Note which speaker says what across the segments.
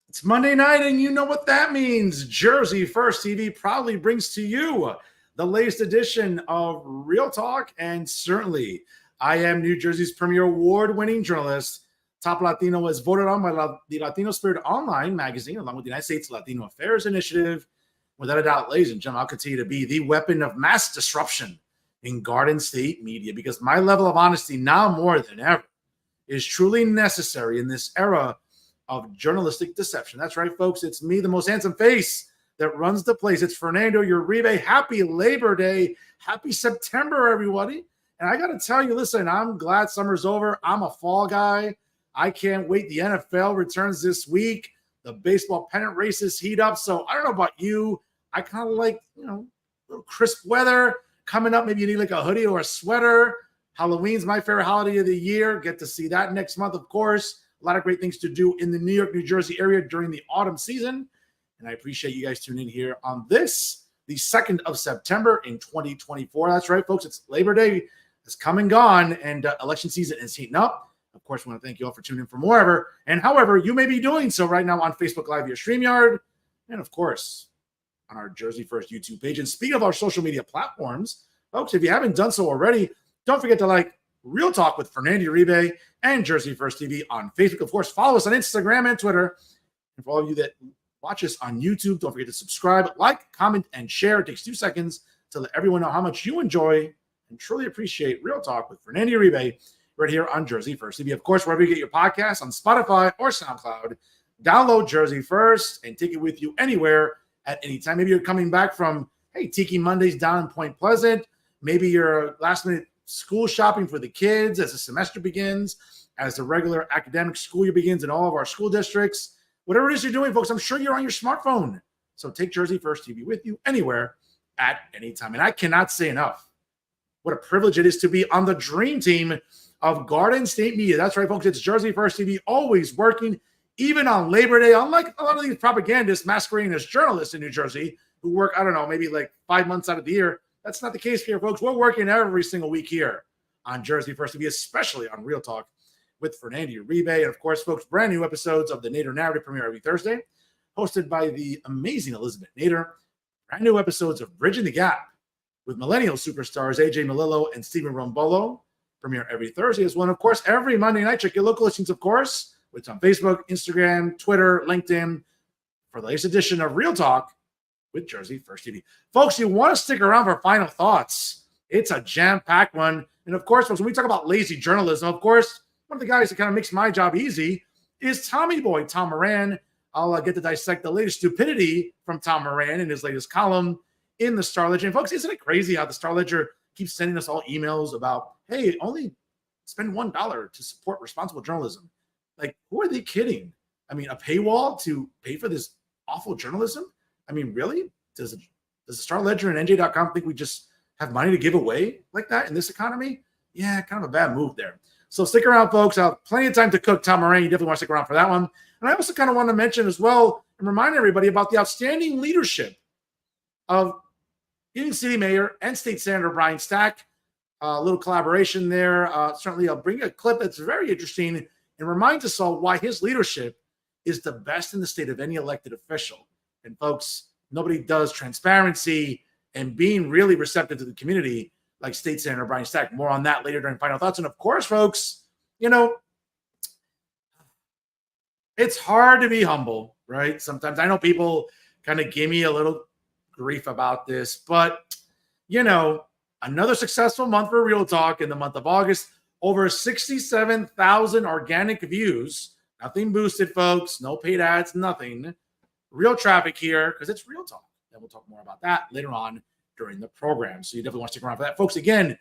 Speaker 1: It's Monday night, and you know what that means. Jersey First TV proudly brings to you the latest edition of Real Talk, and certainly I am New Jersey's premier award-winning journalist. Top Latino was voted on by the Latino Spirit Online magazine, along with the United States Latino Affairs Initiative. Without a doubt, ladies and gentlemen, I'll continue to be the weapon of mass disruption in Garden State media, because my level of honesty, now more than ever, is truly necessary in this era of journalistic deception. That's right, folks. It's me, the most handsome face that runs the place. It's Fernando Uribe. Happy Labor Day. Happy September, everybody. And I got to tell you, listen, I'm glad summer's over. I'm a fall guy. I can't wait. The NFL returns this week. The baseball pennant races heat up. So I don't know about you. I kind of like, a little crisp weather coming up. Maybe you need like a hoodie or a sweater. Halloween's my favorite holiday of the year. Get to see that next month, of course. A lot of great things to do in the New York, New Jersey area during the autumn season. And I appreciate you guys tuning in here on this, the 2nd of September in 2024. That's right, folks. It's Labor Day. It's come and gone, and election season is heating up. Of course, I want to thank you all for tuning in from wherever and however you may be doing so right now on Facebook Live via StreamYard. And, of course, on our Jersey First YouTube page. And speaking of our social media platforms, folks, if you haven't done so already, don't forget to like Real Talk with Fernando Uribe and Jersey First TV on Facebook. Of course, follow us on Instagram and Twitter. And for all of you that watch us on YouTube, don't forget to subscribe, like, comment, and share. It takes 2 seconds to let everyone know how much you enjoy and truly appreciate Real Talk with Fernando Uribe right here on Jersey First TV. Of course, wherever you get your podcasts, on Spotify or SoundCloud, download Jersey First and take it with you anywhere at any time. Maybe you're coming back from, Tiki Mondays down in Point Pleasant. Maybe you're last-minute school shopping for the kids as the semester begins, as the regular academic school year begins in all of our school districts. Whatever it is you're doing, folks, I'm sure you're on your smartphone. So take Jersey First TV with you anywhere at any time. And I cannot say enough what a privilege it is to be on the dream team of Garden State Media. That's right, folks. It's Jersey First TV, always working, even on Labor Day. Unlike a lot of these propagandists masquerading as journalists in New Jersey who work, maybe like 5 months out of the year. That's not the case here, folks. We're working every single week here on Jersey First TV, especially on Real Talk with Fernando Uribe. And, of course, folks, brand new episodes of the Nader Narrative premiere every Thursday, hosted by the amazing Elizabeth Nader. Brand new episodes of Bridging the Gap with millennial superstars AJ Melillo and Stephen Rombolo premiere every Thursday as well. And, of course, every Monday night, check your local listings, of course, which is on Facebook, Instagram, Twitter, LinkedIn, for the latest edition of Real Talk with Jersey First TV. Folks, you want to stick around for final thoughts. It's a jam-packed one. And, of course, folks, when we talk about lazy journalism, of course, one of the guys that kind of makes my job easy is Tommy Boy, Tom Moran. I'll get to dissect the latest stupidity from Tom Moran in his latest column in the Star Ledger. And, folks, isn't it crazy how the Star Ledger keeps sending us all emails about, hey, only spend $1 to support responsible journalism? Like, who are they kidding? I mean, a paywall to pay for this awful journalism? I mean, really? Does the Star Ledger and NJ.com think we just have money to give away like that in this economy? Yeah, kind of a bad move there. So stick around, folks. I'll have plenty of time to cook Tom Moran. You definitely want to stick around for that one. And I also kind of want to mention as well and remind everybody about the outstanding leadership of Union City Mayor and State Senator Brian Stack. A little collaboration there. Certainly, I'll bring a clip that's very interesting and reminds us all why his leadership is the best in the state of any elected official. And, folks, nobody does transparency and being really receptive to the community like State Senator Brian Stack. More on that later during Final Thoughts. And, of course, folks, it's hard to be humble, right? Sometimes I know people kind of give me a little grief about this, but, another successful month for Real Talk in the month of August. Over 67,000 organic views. Nothing boosted, folks. No paid ads, nothing. Real traffic here because it's Real Talk. And we'll talk more about that later on during the program. So you definitely want to stick around for that. Folks, again,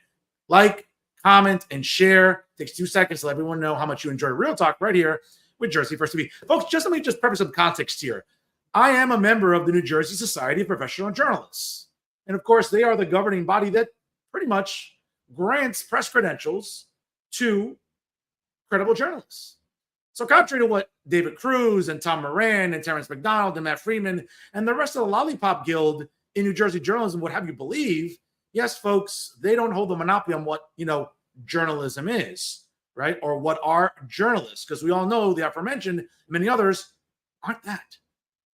Speaker 1: like, comment, and share. It takes 2 seconds to let everyone know how much you enjoy Real Talk right here with Jersey First TV. Folks, let me preface some context here. I am a member of the New Jersey Society of Professional Journalists. And, of course, they are the governing body that pretty much grants press credentials to credible journalists. So contrary to what David Cruz and Tom Moran and Terrence McDonald and Matt Freeman and the rest of the Lollipop Guild in New Jersey journalism would have you believe, yes, folks, they don't hold the monopoly on what, journalism is, right? Or what are journalists? Because we all know the aforementioned, many others, aren't that.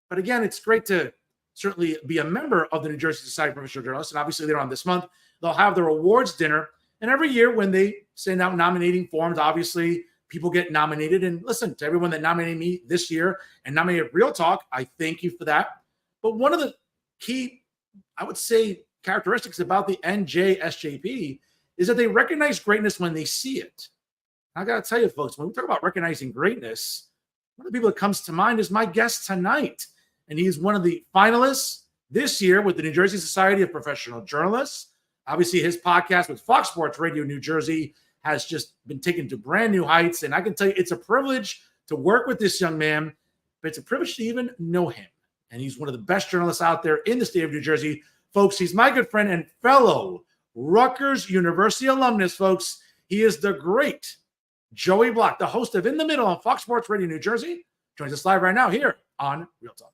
Speaker 1: But again, it's great to certainly be a member of the New Jersey Society of Professional Journalists. And obviously, later on this month, they'll have their awards dinner. And every year, when they send out nominating forms, obviously, people get nominated. And listen, to everyone that nominated me this year and nominated Real Talk, I thank you for that. But one of the key, I would say, characteristics about the NJSJP is that they recognize greatness when they see it. I got to tell you, folks, when we talk about recognizing greatness, one of the people that comes to mind is my guest tonight. And he's one of the finalists this year with the New Jersey Society of Professional Journalists. Obviously, his podcast with Fox Sports Radio New Jersey has just been taken to brand new heights. And I can tell you, it's a privilege to work with this young man, but it's a privilege to even know him. And he's one of the best journalists out there in the state of New Jersey. Folks, he's my good friend and fellow Rutgers University alumnus, folks. He is the great Joey Bloch, the host of In the Middle on Fox Sports Radio New Jersey, joins us live right now here on Real Talk.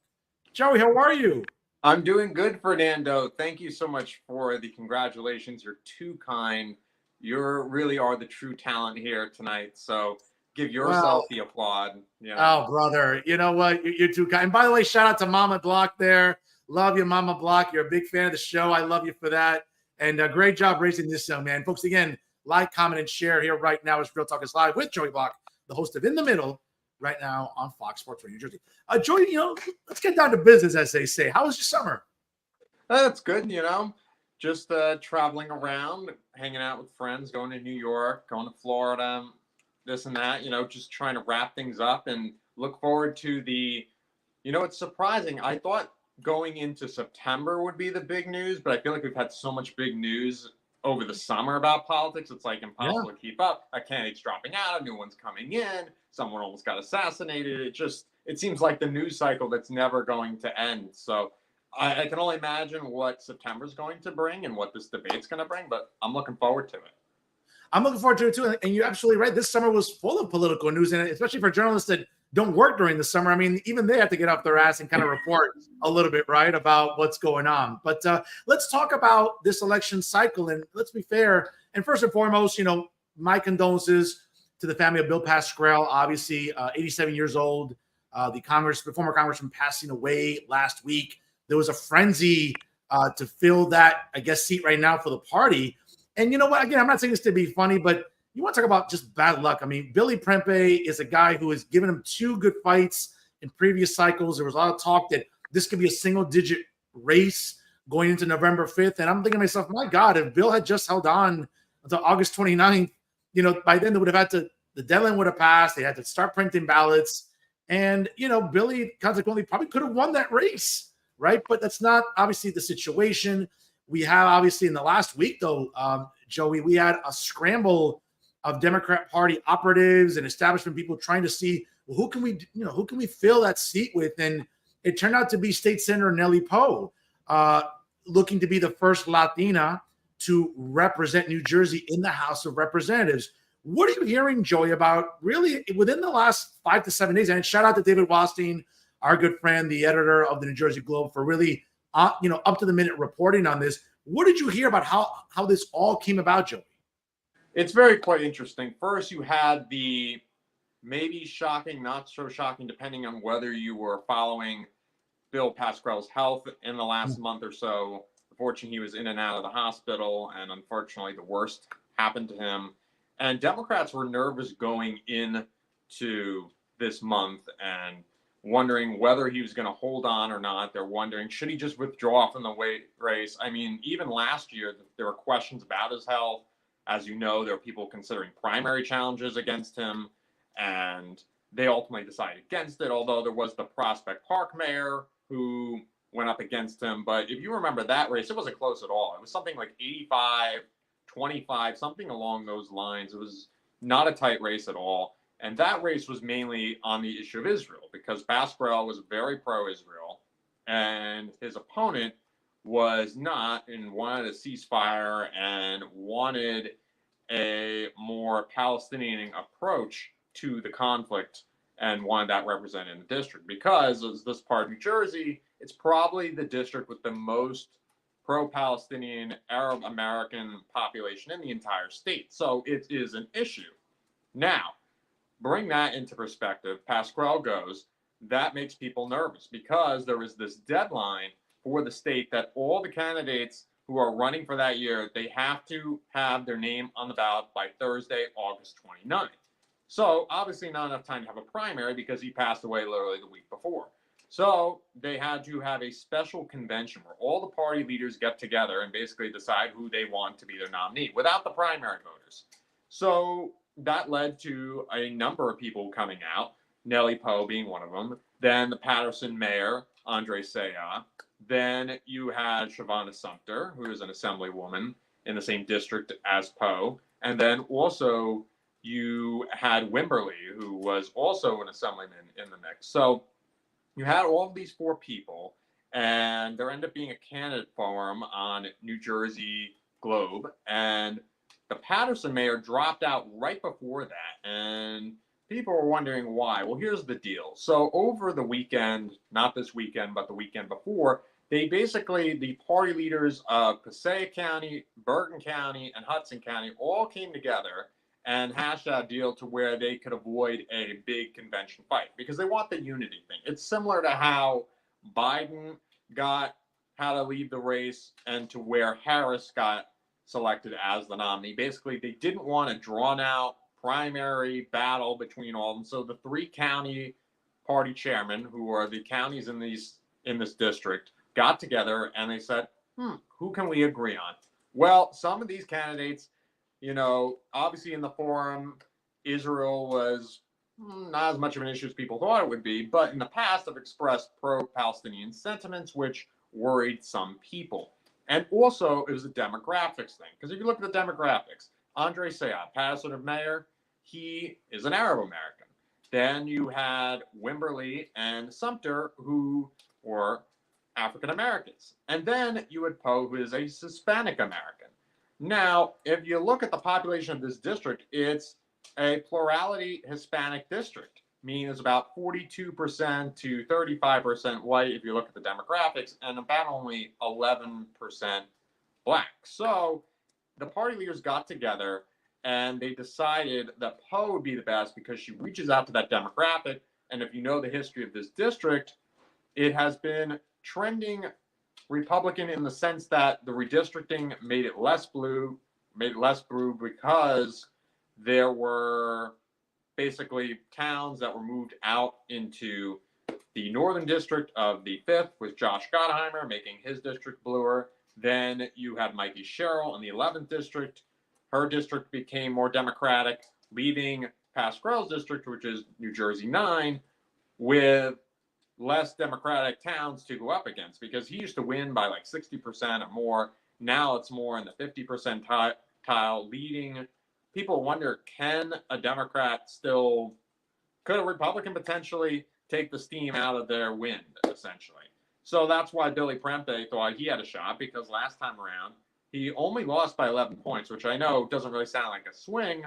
Speaker 1: Joey, how are you?
Speaker 2: I'm doing good, Fernando. Thank you so much for the congratulations. You're too kind. You really are the true talent here tonight. So give yourself the applaud.
Speaker 1: Oh, brother. You know what? You're too kind. And by the way, shout out to Mama Bloch there. Love you, Mama Bloch. You're a big fan of the show. I love you for that. And great job raising this young man. Folks, again, like, comment, and share here right now as Real Talk is live with Joey Bloch, the host of In the Middle, right now on Fox Sports Radio New Jersey. Joey, let's get down to business, as they say. How was your summer?
Speaker 2: That's good, just traveling around, hanging out with friends, going to New York, going to Florida, this and that, just trying to wrap things up and look forward to it's surprising. I thought going into September would be the big news, but I feel like we've had so much big news over the summer about politics. It's like impossible to keep up. A candidate's dropping out, a new one's coming in, someone almost got assassinated. It seems like the news cycle that's never going to end. So I can only imagine what September's going to bring and what this debate's going to bring, but I'm looking forward to it.
Speaker 1: I'm looking forward to it too. And you're absolutely right. This summer was full of political news, and especially for journalists that don't work during the summer. I mean, even they have to get off their ass and kind of report a little bit, right, about what's going on. But let's talk about this election cycle, and let's be fair. And first and foremost, my condolences to the family of Bill Pascrell, obviously 87 years old, the former congressman passing away last week. There was a frenzy to fill that, I guess, seat right now for the party. And you know what? Again, I'm not saying this to be funny, but you want to talk about just bad luck. I mean, Billy Prempeh is a guy who has given him two good fights in previous cycles. There was a lot of talk that this could be a single-digit race going into November 5th. And I'm thinking to myself, my God, if Bill had just held on until August 29th, by then they would have had the deadline would have passed. They had to start printing ballots. And, Billy consequently probably could have won that race, right? But that's not obviously the situation. We have obviously in the last week, though, Joey, we had a scramble of Democrat Party operatives and establishment people trying to see, well, who can we fill that seat with? And it turned out to be State Senator Nellie Poe, looking to be the first Latina to represent New Jersey in the House of Representatives. What are you hearing, Joey, about really within the last 5 to 7 days? And shout out to David Wallstein, our good friend, the editor of the New Jersey Globe, for really, up to the minute reporting on this. What did you hear about how this all came about, Joey?
Speaker 2: It's very quite interesting. First, you had the maybe shocking, not so shocking, depending on whether you were following Bill Pascrell's health in the last month or so. Unfortunately, he was in and out of the hospital, and unfortunately, the worst happened to him. And Democrats were nervous going into this month and wondering whether he was going to hold on or not. They're wondering, should he just withdraw from the race? I mean, even last year, there were questions about his health. As you know, there were people considering primary challenges against him, and they ultimately decided against it, although there was the Prospect Park mayor who went up against him. But if you remember that race, it wasn't close at all. It was something like 85-25, something along those lines. It was not a tight race at all. And that race was mainly on the issue of Israel, because Pascrell was very pro-Israel, and his opponent was not, and wanted a ceasefire and wanted a more Palestinian approach to the conflict, and wanted that represented in the district, because as this part of New Jersey, it's probably the district with the most pro-Palestinian Arab American population in the entire state. So it is an issue. Now, bring that into perspective. Pascrell goes. that makes people nervous because there is this deadline for the state that all the candidates who are running for that year, they have to have their name on the ballot by Thursday, August 29th. So obviously not enough time to have a primary because he passed away literally the week before. So they had to have a special convention where all the party leaders get together and basically decide who they want to be their nominee without the primary voters. So that led to a number of people coming out, Nellie Poe being one of them, then the Patterson mayor, Andre Sayah. Then you had Shavonna Sumter, who is an assemblywoman in the same district as Poe. And then also you had Wimberly, who was also an assemblyman in the mix. So you had all of these four people, and there ended up being a candidate forum on New Jersey Globe. And the Patterson mayor dropped out right before that. And people were wondering why. Well, here's the deal. So over the weekend, not this weekend, but the weekend before, they basically, the party leaders of Passaic County, Bergen County, and Hudson County all came together and hashed out a deal to where they could avoid a big convention fight because they want the unity thing. It's similar to how Biden got how to leave the race and to where Harris got selected as the nominee. Basically, they didn't want a drawn out primary battle between all of them. So the three county party chairmen, who are the counties in this district, got together and they said, who can we agree on? Well, some of these candidates, obviously in the forum, Israel was not as much of an issue as people thought it would be, but in the past have expressed pro-Palestinian sentiments, which worried some people. And also, it was a demographics thing. Because if you look at the demographics, Andre Sayah, Patterson mayor, he is an Arab American. Then you had Wimberly and Sumter, who were African Americans. And then you had Poe, who is a Hispanic American. Now, if you look at the population of this district, it's a plurality Hispanic district, meaning it's about 42% to 35% white if you look at the demographics, and about only 11% black. So the party leaders got together and they decided that Poe would be the best because she reaches out to that demographic. And if you know the history of this district, it has been trending Republican in the sense that the redistricting made it less blue because there were basically towns that were moved out into the northern district of the 5th with Josh Gottheimer making his district bluer. Then you had Mikey Sherrill in the 11th district. Her district became more Democratic, leaving Pascrell's district, which is New Jersey 9, with less Democratic towns to go up against because he used to win by like 60% or more. Now it's more in the 50% tile, leading. People wonder, can a Democrat could a Republican potentially take the steam out of their wind, essentially? So that's why Billy Prempeh thought he had a shot because last time around, he only lost by 11 points, which I know doesn't really sound like a swing,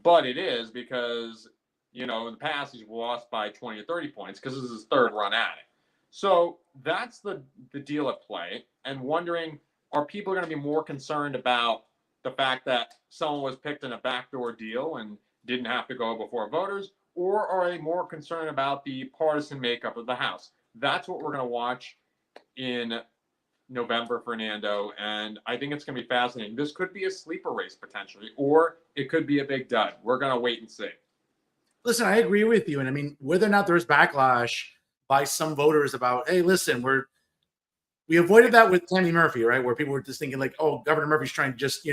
Speaker 2: but it is because in the past, he's lost by 20 or 30 points because this is his third run at it. So that's the deal at play. And wondering, are people going to be more concerned about the fact that someone was picked in a backdoor deal and didn't have to go before voters? Or are they more concerned about the partisan makeup of the House? That's what we're going to watch in November, Fernando. And I think it's going to be fascinating. This could be a sleeper race potentially, or it could be a big dud. We're going to wait and see.
Speaker 1: Listen, I agree with you. And I mean, whether or not there's backlash by some voters about, hey, listen, we avoided that with Tammy Murphy, right? Where people were just thinking like, oh, Governor Murphy's trying to just,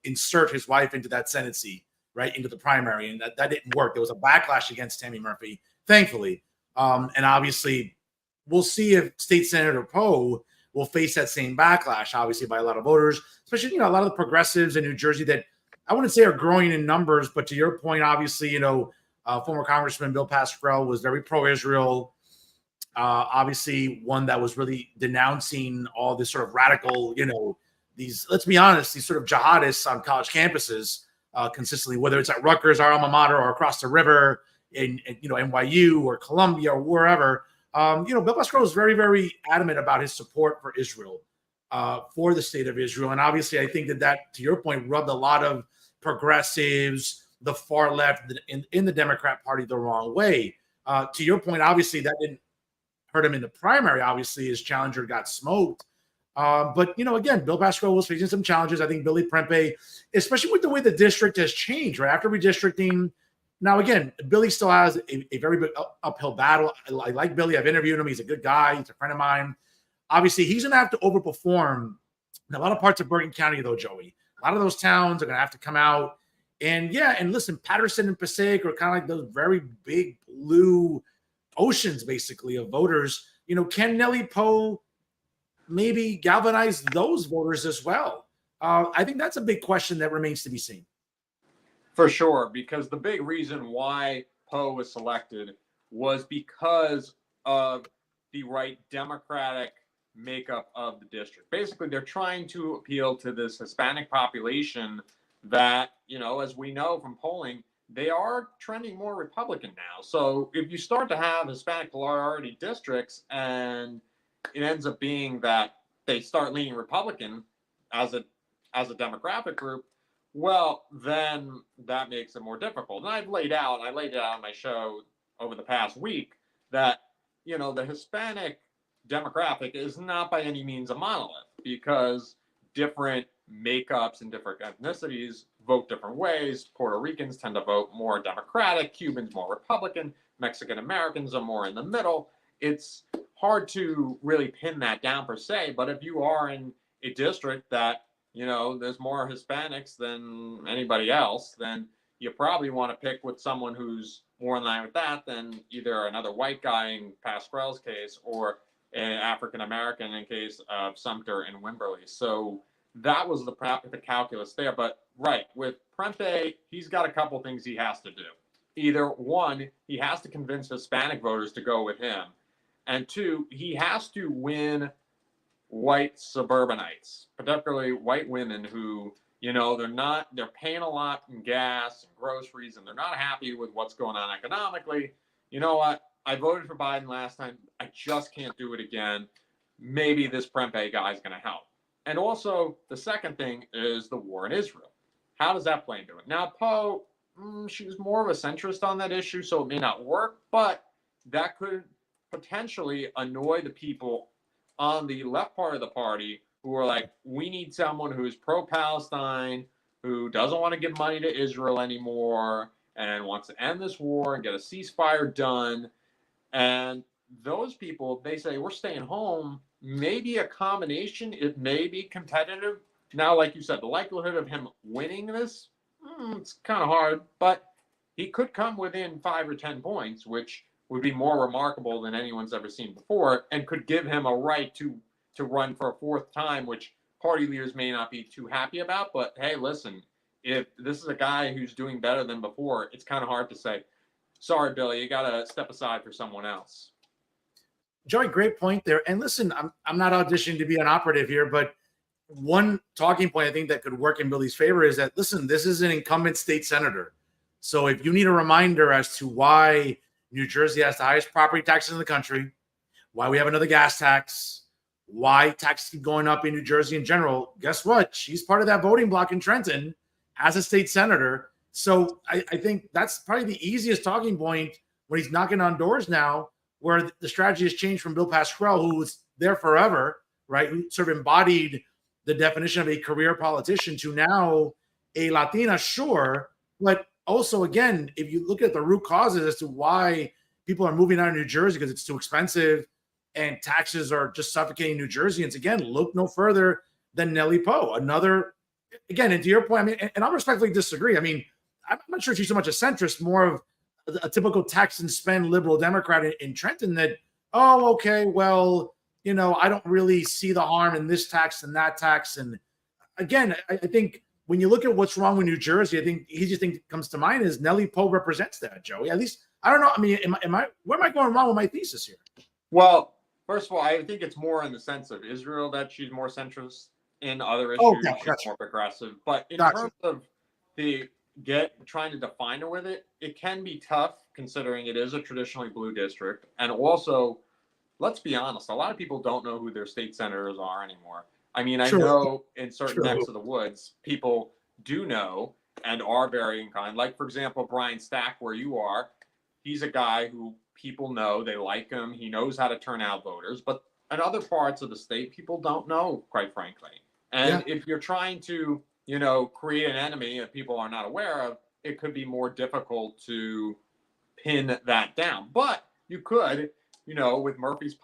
Speaker 1: insert his wife into that Senate seat, right, into the primary. And that didn't work. There was a backlash against Tammy Murphy, thankfully. And obviously, we'll see if State Senator Poe will face that same backlash, obviously, by a lot of voters, especially, a lot of the progressives in New Jersey that I wouldn't say are growing in numbers. But to your point, obviously, former Congressman Bill Pascrell was very pro-Israel. Obviously, one that was really denouncing all this sort of radical, these, let's be honest, these sort of jihadists on college campuses consistently, whether it's at Rutgers, our alma mater, or across the river in NYU or Columbia or wherever. Bill Pascrell was very, very adamant about his support for Israel, for the state of Israel. And obviously, I think that, to your point, rubbed a lot of progressives, the far left in the Democrat Party the wrong way. To your point, obviously that didn't hurt him in the primary. Obviously, his challenger got smoked. But again, Bill Pascrell was facing some challenges. I think Billy Prempeh, especially with the way the district has changed, right after redistricting. Now, again, Billy still has a very big uphill battle. I like Billy. I've interviewed him. He's a good guy. He's a friend of mine. Obviously, he's going to have to overperform in a lot of parts of Bergen County, though, Joey. A lot of those towns are going to have to come out. And listen, Patterson and Passaic are kind of like those very big blue oceans, basically, of voters. Can Nellie Poe maybe galvanize those voters as well? I think that's a big question that remains to be seen.
Speaker 2: For sure, because the big reason why Poe was selected was because of the right Democratic makeup of the district. Basically, they're trying to appeal to this Hispanic population that, as we know from polling, they are trending more Republican now. So if you start to have Hispanic majority districts and it ends up being that they start leaning Republican as a demographic group, well, then that makes it more difficult. And I laid it out on my show over the past week that, the Hispanic demographic is not by any means a monolith, because different makeups and different ethnicities vote different ways. Puerto Ricans tend to vote more Democratic, Cubans more Republican, Mexican Americans are more in the middle. It's hard to really pin that down per se, but if you are in a district that there's more Hispanics than anybody else, then you probably want to pick with someone who's more in line with that than either another white guy in Pascrell's case or an African American in case of Sumter and Wimberley. So that was the calculus there. But right, with Prempeh, he's got a couple things he has to do. Either one, he has to convince Hispanic voters to go with him, and two, he has to win white suburbanites, particularly white women who, they're paying a lot in gas and groceries, and they're not happy with what's going on economically. You know what? I voted for Biden last time. I just can't do it again. Maybe this Prempeh guy is going to help. And also, the second thing is the war in Israel. How does that play into it? Now, Poe, she was more of a centrist on that issue, so it may not work, but that could potentially annoy the people on the left part of the party who are like, we need someone who's pro-Palestine, who doesn't want to give money to Israel anymore, and wants to end this war and get a ceasefire done. And those people, they say, we're staying home. Maybe a combination, it may be competitive. Now, like you said, the likelihood of him winning this, it's kind of hard, but he could come within 5 or 10 points, which would be more remarkable than anyone's ever seen before, and could give him a right to run for a fourth time, which party leaders may not be too happy about. But hey, listen, if this is a guy who's doing better than before, it's kind of hard to say, sorry, Billy, you got to step aside for someone else.
Speaker 1: Joey, great point there. And listen, I'm not auditioning to be an operative here, but one talking point I think that could work in Billy's favor is that, listen, this is an incumbent state senator. So if you need a reminder as to why New Jersey has the highest property taxes in the country, why we have another gas tax, why taxes keep going up in New Jersey in general, guess what? She's part of that voting block in Trenton as a state senator. So I think that's probably the easiest talking point when he's knocking on doors now, where the strategy has changed from Bill Pascrell, who was there forever, right, who sort of embodied the definition of a career politician, to now a Latina, sure, but also, again, if you look at the root causes as to why people are moving out of New Jersey because it's too expensive and taxes are just suffocating New Jerseyans, again, look no further than Nellie Poe. Another, again, and to your point, I mean, and I'll respectfully disagree. I mean, I'm not sure she's so much a centrist, more of a typical tax and spend liberal Democrat in Trenton that, oh, okay, well, I don't really see the harm in this tax and that tax. And again, I think when you look at what's wrong with New Jersey, I think the easiest thing that comes to mind is Nellie Poe represents that, Joey. At least, I don't know. I mean, where am I going wrong with my thesis here?
Speaker 2: Well, first of all, I think it's more in the sense of Israel that she's more centrist. In other issues, she's more progressive. But in terms of trying to define her with it, it can be tough considering it is a traditionally blue district. And also, let's be honest, a lot of people don't know who their state senators are anymore. I mean, I know in certain necks of the woods, people do know and are very in kind. Like, for example, Brian Stack, where you are, he's a guy who people know, they like him. He knows how to turn out voters. But in other parts of the state, people don't know, quite frankly. And if you're trying to, create an enemy that people are not aware of, it could be more difficult to pin that down. But you could, with Murphy's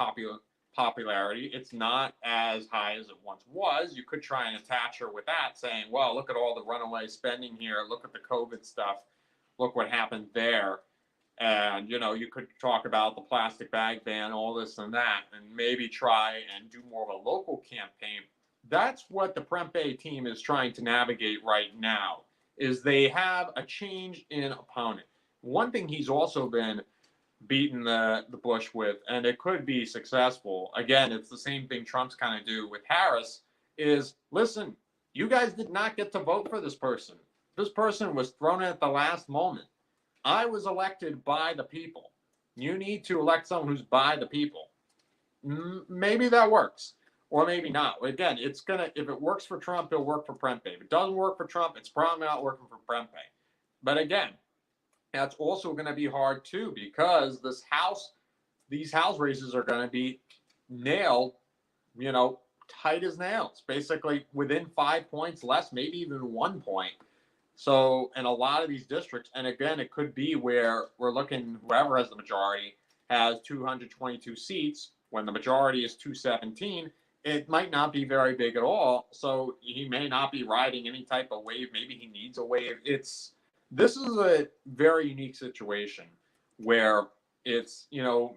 Speaker 2: popularity, it's not as high as it once was. You could try and attach her with that, saying, well, look at all the runaway spending here. Look at the COVID stuff. Look what happened there. And, you could talk about the plastic bag ban, all this and that, and maybe try and do more of a local campaign. That's what the Prempeh team is trying to navigate right now, is they have a change in opponent. One thing he's also been beating the Bush with, and it could be successful, again, it's the same thing Trump's kind of do with Harris, is, listen, you guys did not get to vote for this person. This person was thrown in at the last moment. I was elected by the people. You need to elect someone who's by the people. Maybe that works, or maybe not. Again, if it works for Trump, it'll work for Prempeh. If it doesn't work for Trump, it's probably not working for Prempeh. But again, that's also going to be hard too, because these house races are going to be nailed, tight as nails, basically within 5 points less, maybe even 1 point. So in a lot of these districts, and again, it could be where we're looking, whoever has the majority has 222 seats when the majority is 217. It might not be very big at all. So he may not be riding any type of wave. Maybe he needs a wave. This is a very unique situation where it's,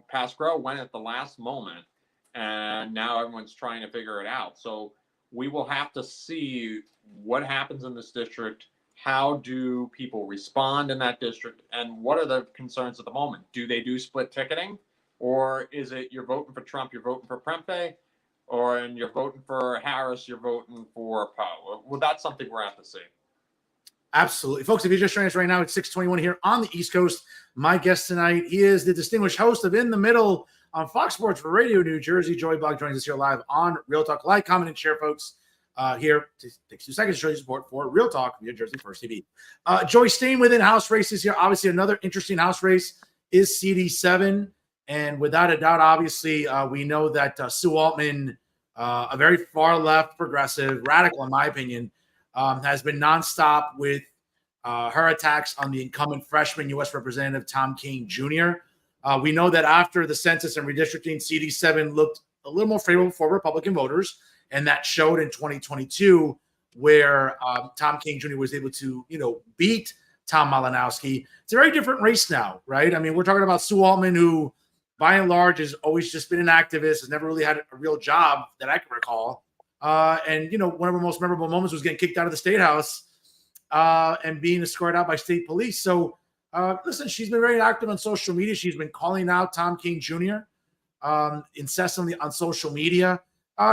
Speaker 2: Pascrell went at the last moment and now everyone's trying to figure it out. So we will have to see what happens in this district. How do people respond in that district? And what are the concerns at the moment? Do they do split ticketing? Or is it you're voting for Trump, you're voting for Prempeh? And you're voting for Harris, you're voting for Poe? Well, that's something we're going to have to see.
Speaker 1: Absolutely. Folks, if you're just joining us right now, it's 6:21 here on the East Coast. My guest tonight, he is the distinguished host of In the Middle on Fox Sports Radio New Jersey. Joey Bloch joins us here live on Real Talk. Like, comment, and share, folks. Here, takes 2 seconds to show you support for Real Talk via Jersey First TV. Joey, staying within house races here, obviously another interesting house race is CD7. And without a doubt, obviously, we know that Sue Altman, a very far left progressive, radical in my opinion, has been nonstop with her attacks on the incumbent freshman U.S. Representative Tom Kean Jr. We know that after the census and redistricting, CD7 looked a little more favorable for Republican voters, and that showed in 2022 where Tom Kean Jr. was able to, beat Tom Malinowski. It's a very different race now, right? I mean, we're talking about Sue Altman, who by and large has always just been an activist, has never really had a real job that I can recall. And, one of her most memorable moments was getting kicked out of the State House and being escorted out by state police. So, listen, she's been very active on social media. She's been calling out Tom Kean Jr. Incessantly on social media.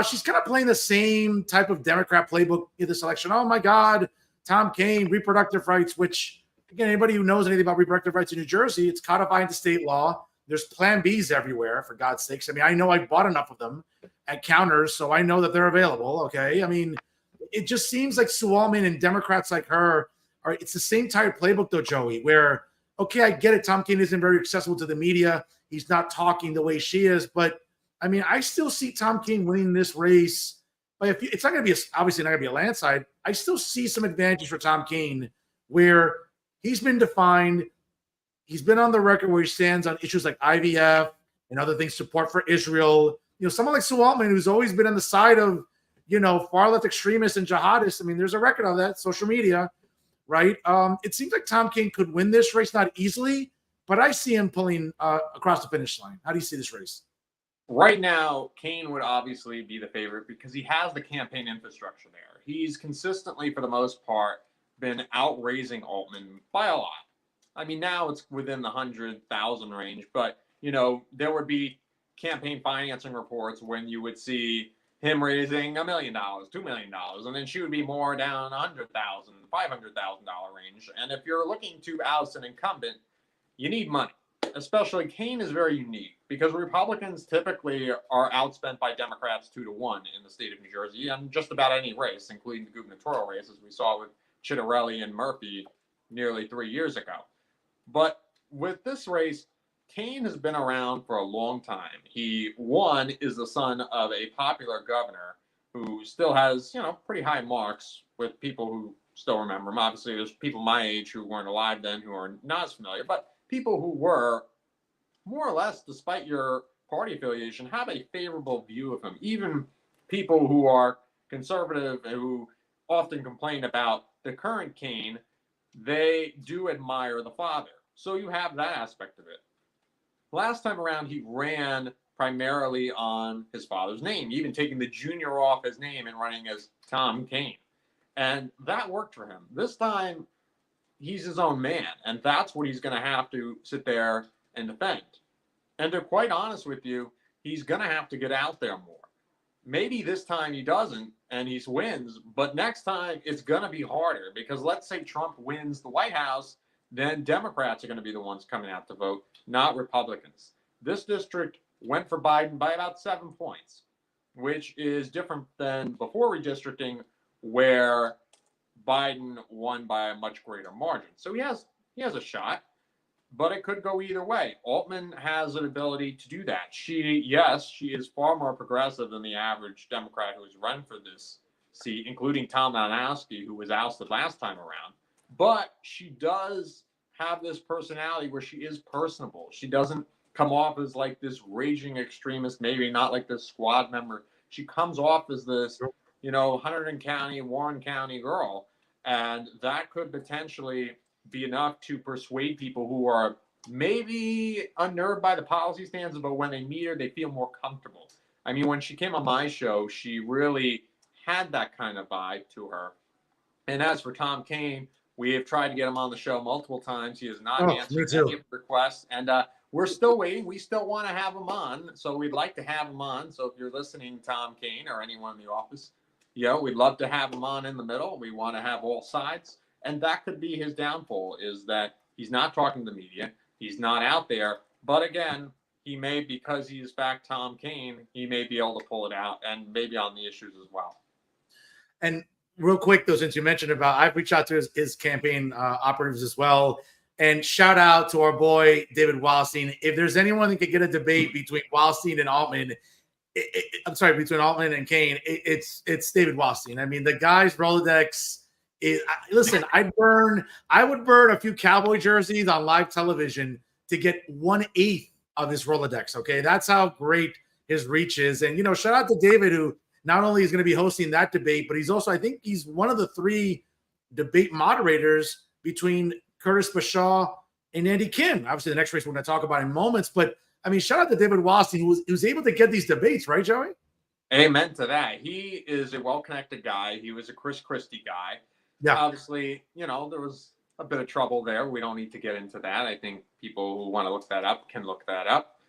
Speaker 1: She's kind of playing the same type of Democrat playbook in this election. Oh, my God, Tom Kean, reproductive rights, which, again, anybody who knows anything about reproductive rights in New Jersey, it's codified into state law. There's Plan Bs everywhere, for God's sakes. I mean, I know I bought enough of them at counters, so I know that they're available, okay? I mean, it just seems like Sue Altman and Democrats like her it's the same type of playbook, though, Joey, where, okay, I get it. Tom Kean isn't very accessible to the media. He's not talking the way she is, but I mean, I still see Tom Kean winning this race. But it's not going to be obviously not going to be a landslide. I still see some advantage for Tom Kean, where he's been defined. He's been on the record where he stands on issues like IVF and other things, support for Israel. Someone like Sue Altman, who's always been on the side of, far left extremists and jihadists. I mean, there's a record of that, social media, right? It seems like Tom Kean could win this race, not easily, but I see him pulling across the finish line. How do you see this race?
Speaker 2: Right now, Kean would obviously be the favorite because he has the campaign infrastructure there. He's consistently, for the most part, been outraising Altman by a lot. I mean, now it's within the 100,000 range, but, there would be campaign financing reports when you would see him raising $1 million, $2 million, and then she would be more down $100,000, $500,000 range. And if you're looking to oust an incumbent, you need money. Especially Kean is very unique because Republicans typically are outspent by Democrats 2-1 in the state of New Jersey and just about any race, including the gubernatorial race, as we saw with Chitterelli and Murphy nearly 3 years ago. But with this race, Kane has been around for a long time. One, is the son of a popular governor who still has, pretty high marks with people who still remember him. Obviously, there's people my age who weren't alive then who are not as familiar, but people who were, more or less, despite your party affiliation, have a favorable view of him. Even people who are conservative and who often complain about the current Kane, they do admire the father. So you have that aspect of it. Last time around, he ran primarily on his father's name, even taking the junior off his name and running as Tom Kane. And that worked for him. This time, he's his own man, and that's what he's going to have to sit there and defend. And to be quite honest with you, he's going to have to get out there more. Maybe this time he doesn't and he wins, but next time it's going to be harder, because let's say Trump wins the White House, then Democrats are going to be the ones coming out to vote, not Republicans. This district went for Biden by about 7 points, which is different than before redistricting, where Biden won by a much greater margin. So he has a shot, but it could go either way. Altman has an ability to do that. She is far more progressive than the average Democrat who has run for this seat, including Tom Malinowski, who was ousted last time around. But she does have this personality where she is personable. She doesn't come off as like this raging extremist, maybe not like this squad member. She comes off as this, Hunterdon County, Warren County girl. And that could potentially be enough to persuade people who are maybe unnerved by the policy stands, but when they meet her, they feel more comfortable. I mean, when she came on my show, she really had that kind of vibe to her. And as for Tom Kane, we have tried to get him on the show multiple times. He has not answered any of the requests, and we're still waiting. We still want to have him on, so we'd like to have him on. So if you're listening, Tom Kane, or anyone in the office, we'd love to have him on in the middle. We want to have all sides. And that could be his downfall, is that he's not talking to the media. He's not out there. But again, he may, because he is back Tom Kane, he may be able to pull it out, and maybe on the issues as well.
Speaker 1: And real quick, though, since you mentioned about, I've reached out to his campaign operatives as well. And shout out to our boy, David Wildstein. If there's anyone that could get a debate between Wildstein and Altman, between Altman and Kane, it's David Wildstein. I mean, the guy's Rolodex. Listen, I would burn a few Cowboy jerseys on live television to get 1/8 of his Rolodex. Okay, that's how great his reach is. And shout out to David, who not only is going to be hosting that debate, but he's also, I think, he's one of the 3 debate moderators between Curtis Bashaw and Andy Kim. Obviously, the next race we're going to talk about in moments. But I mean, shout out to David Wildstein, who was able to get these debates, right, Joey?
Speaker 2: Amen to that. He is a well-connected guy. He was a Chris Christie guy. Yeah. Obviously, there was a bit of trouble there. We don't need to get into that. I think people who want to look that up can look that up.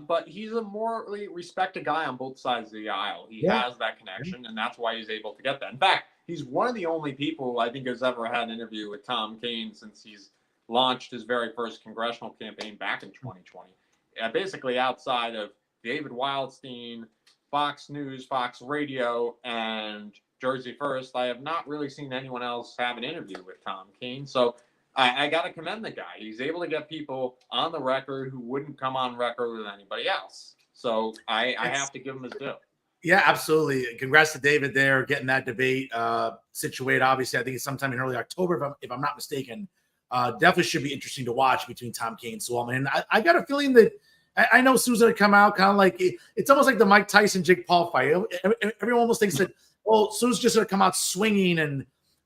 Speaker 2: But he's a morally respected guy on both sides of the aisle. He has that connection, and that's why he's able to get that. In fact, he's one of the only people I think has ever had an interview with Tom Kane since he's launched his very first congressional campaign back in 2020. Basically, outside of David Wildstein, Fox News, Fox Radio, and Jersey First, I have not really seen anyone else have an interview with Tom Kane. So I got to commend the guy. He's able to get people on the record who wouldn't come on record with anybody else. So I have to give him his due.
Speaker 1: Yeah, absolutely. Congrats to David there, getting that debate situated. Obviously, I think it's sometime in early October, if I'm not mistaken. Definitely should be interesting to watch between Tom Kane and Sue Altman. And I got a feeling that I know Sue's going to come out kind of like it's almost like the Mike Tyson Jake Paul fight. Everyone almost thinks that, well, Sue's just going to come out swinging, and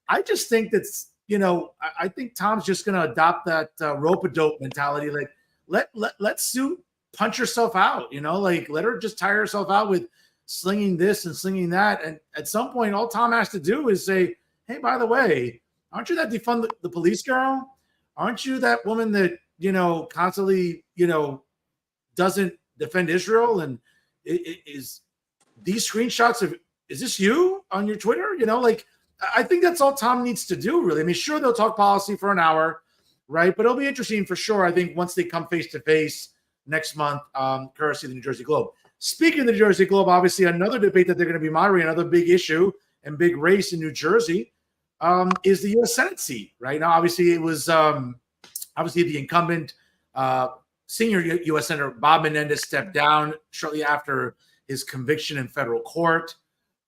Speaker 1: I just think that's I think Tom's just going to adopt that rope-a-dope mentality. Like let Sue punch herself out. Like let her just tire herself out with slinging this and slinging that. And at some point, all Tom has to do is say, "Hey, by the way, aren't you that defund the police girl? Aren't you that woman that constantly doesn't defend Israel? And is these screenshots of, is this you on your Twitter?" I think that's all Tom needs to do, really. I mean, sure, they'll talk policy for an hour, right? But it'll be interesting for sure, I think, once they come face to face next month, courtesy of the New Jersey Globe. Speaking of the New Jersey Globe, obviously another debate that they're going to be moderating, another big issue and big race in New Jersey, is the U.S. Senate seat. Right now, obviously, it was obviously the incumbent senior U.S. Senator Bob Menendez stepped down shortly after his conviction in federal court.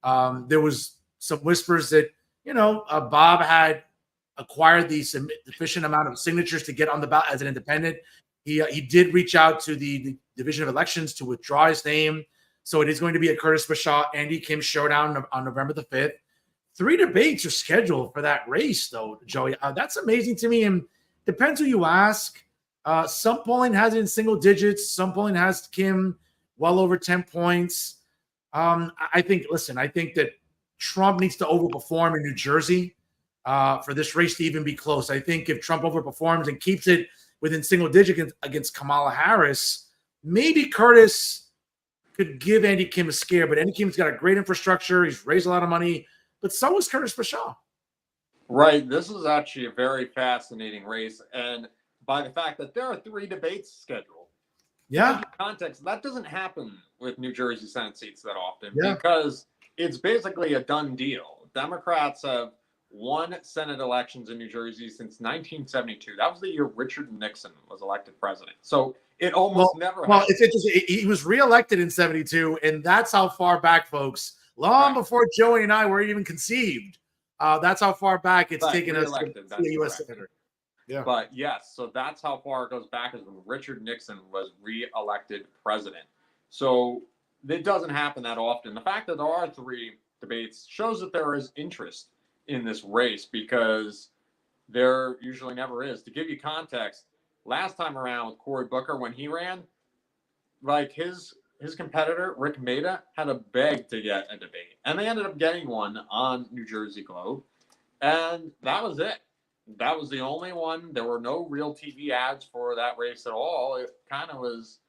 Speaker 1: There was some whispers that, Bob had acquired the sufficient amount of signatures to get on the ballot as an independent. He did reach out to the Division of Elections to withdraw his name. So it is going to be a Curtis Bashaw, Andy Kim showdown on November the 5th. 3 debates are scheduled for that race, though, Joey. That's amazing to me. And depends who you ask. Some polling has it in single digits. Some polling has Kim well over 10 points. I think that Trump needs to overperform in New Jersey for this race to even be close. I think if Trump overperforms and keeps it within single digits against Kamala Harris, maybe Curtis could give Andy Kim a scare. But Andy Kim's got a great infrastructure. He's raised a lot of money. But so is Curtis Bashaw.
Speaker 2: Right. This is actually a very fascinating race. And by the fact that there are 3 debates scheduled.
Speaker 1: Yeah.
Speaker 2: Context, that doesn't happen with New Jersey Senate seats that often
Speaker 1: because
Speaker 2: it's basically a done deal. Democrats have won Senate elections in New Jersey since 1972. That was the year Richard Nixon was elected president. So it almost never happened.
Speaker 1: Well, it's interesting. He was reelected in 72, and that's how far back, folks. Long before Joey and I were even conceived. That's how far back it's taken us to be a U.S. Senator. Yeah.
Speaker 2: But yes, so that's how far it goes back, is when Richard Nixon was re-elected president. So it doesn't happen that often. The fact that there are 3 debates shows that there is interest in this race, because there usually never is. To give you context, last time around with Cory Booker, when he ran, like his competitor, Rick Maida, had to beg to get a debate. And they ended up getting one on New Jersey Globe. And that was it. That was the only one. There were no real TV ads for that race at all. It kind of was,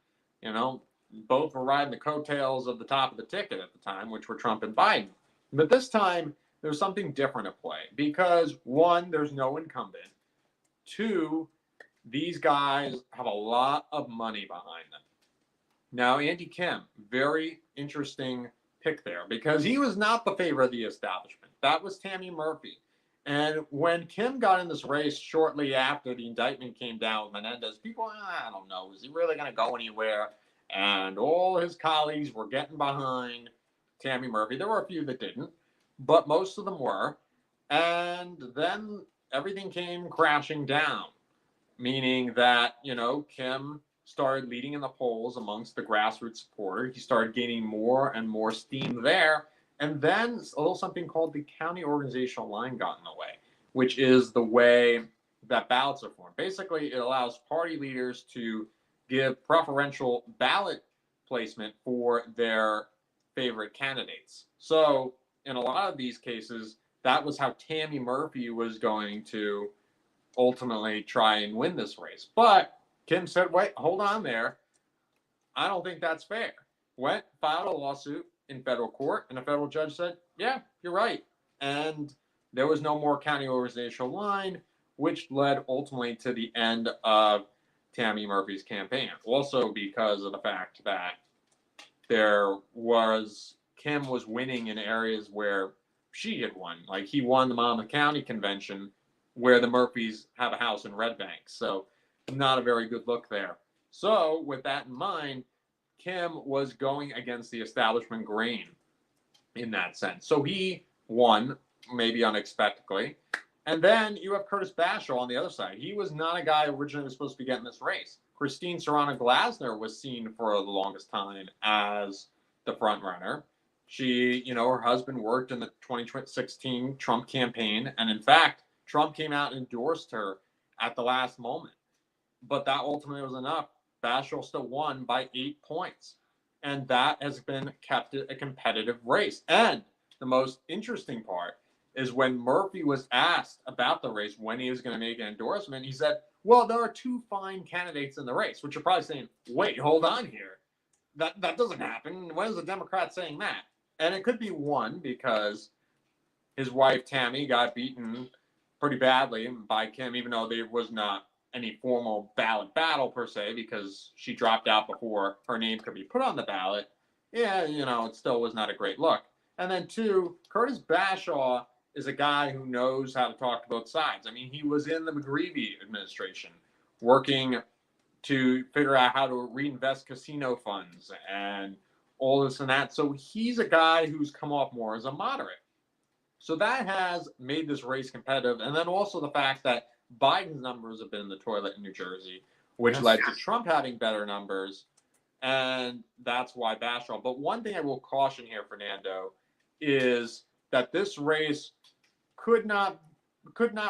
Speaker 2: both were riding the coattails of the top of the ticket at the time, which were Trump and Biden. But this time, there's something different at play, because 1, there's no incumbent. 2, these guys have a lot of money behind them. Now, Andy Kim, very interesting pick there, because he was not the favorite of the establishment. That was Tammy Murphy. And when Kim got in this race shortly after the indictment came down with Menendez, people, I don't know, is he really going to go anywhere? And all his colleagues were getting behind Tammy Murphy. There were a few that didn't, but most of them were. And then everything came crashing down, meaning that, Kim started leading in the polls amongst the grassroots supporters. He started gaining more and more steam there. And then a little something called the county organizational line got in the way, which is the way that ballots are formed. Basically, it allows party leaders to give preferential ballot placement for their favorite candidates. So in a lot of these cases, that was how Tammy Murphy was going to ultimately try and win this race. But Kim said, wait, hold on there. I don't think that's fair. Filed a lawsuit in federal court, and a federal judge said, yeah, you're right. And there was no more county organizational line, which led ultimately to the end of Tammy Murphy's campaign. Also because of the fact that Kim was winning in areas where she had won. Like, he won the Monmouth County Convention, where the Murphys have a house in Red Bank. So not a very good look there. So with that in mind, Kim was going against the establishment grain in that sense. So he won, maybe unexpectedly. And then you have Curtis Bashaw on the other side. He was not a guy who originally was supposed to be getting this race. Christine Serrano Glasner was seen for the longest time as the front runner. She, her husband worked in the 2016 Trump campaign. And in fact, Trump came out and endorsed her at the last moment. But that ultimately was enough. Bashaw still won by 8 points. And that has been kept a competitive race. And the most interesting part is when Murphy was asked about the race, when he was going to make an endorsement, he said, well, there are 2 fine candidates in the race, which you're probably saying, wait, hold on here. That doesn't happen. When is the Democrat saying that? And it could be one, because his wife, Tammy, got beaten pretty badly by Kim, even though there was not any formal ballot battle per se, because she dropped out before her name could be put on the ballot. Yeah, it still was not a great look. And then 2, Curtis Bashaw is a guy who knows how to talk to both sides. I mean, he was in the McGreevey administration working to figure out how to reinvest casino funds and all this and that. So he's a guy who's come off more as a moderate. So that has made this race competitive. And then also the fact that Biden's numbers have been in the toilet in New Jersey, which led to Trump having better numbers. And that's why Bastrop. But one thing I will caution here, Fernando, is that this race could not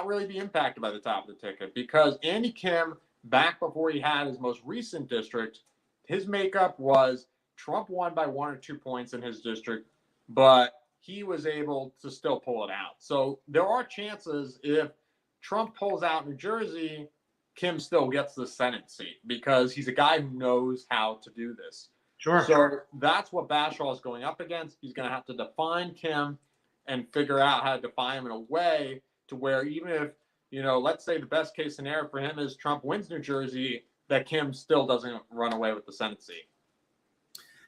Speaker 2: really be impacted by the top of the ticket, because Andy Kim, back before he had his most recent district, his makeup was Trump won by 1 or 2 points in his district, but he was able to still pull it out. So there are chances if Trump pulls out New Jersey, Kim still gets the Senate seat, because he's a guy who knows how to do this.
Speaker 1: Sure.
Speaker 2: So that's what Bashaw is going up against. He's going to have to define Kim and figure out how to define him in a way to where, even if, let's say the best case scenario for him is Trump wins New Jersey, that Kim still doesn't run away with the Senate seat.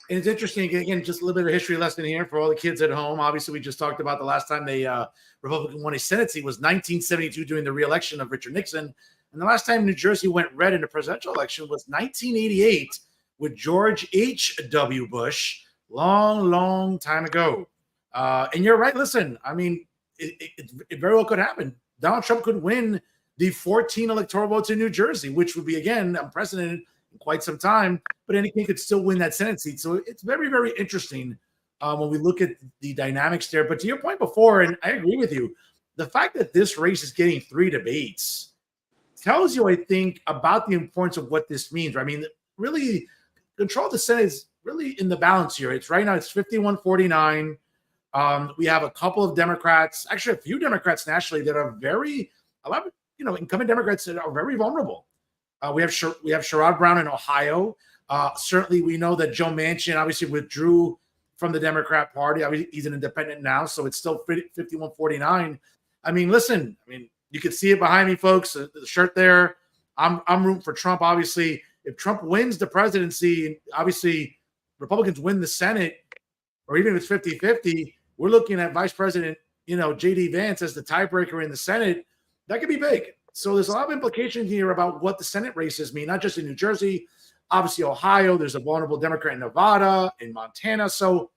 Speaker 1: And it's interesting, again, just a little bit of a history lesson here for all the kids at home. Obviously, we just talked about the last time the Republican won a Senate seat was 1972 during the re-election of Richard Nixon. And the last time New Jersey went red in a presidential election was 1988 with George H.W. Bush, long time ago. And you're right. Listen, I mean, it very well could happen. Donald Trump could win the 14 electoral votes in New Jersey, which would be, again, unprecedented in quite some time. But anything could still win that Senate seat. So it's very, very interesting when we look at the dynamics there. But to your point before, and I agree with you, the fact that this race is getting 3 debates tells you, I think, about the importance of what this means. I mean, really, control of the Senate is really in the balance here. It's right now, it's 51-49. We have a couple of Democrats, actually a few Democrats nationally that are a lot of incumbent Democrats that are very vulnerable. We have Sherrod Brown in Ohio. Certainly, we know that Joe Manchin obviously withdrew from the Democrat Party. Obviously, he's an independent now, so it's still 51-49. I mean, listen, you can see it behind me, folks. The shirt there. I'm rooting for Trump. Obviously, if Trump wins the presidency, obviously Republicans win the Senate, or even if it's 50-50, we're looking at Vice President, J.D. Vance as the tiebreaker in the Senate. That could be big. So there's a lot of implications here about what the Senate races mean, not just in New Jersey, obviously Ohio. There's a vulnerable Democrat in Nevada, in Montana. So,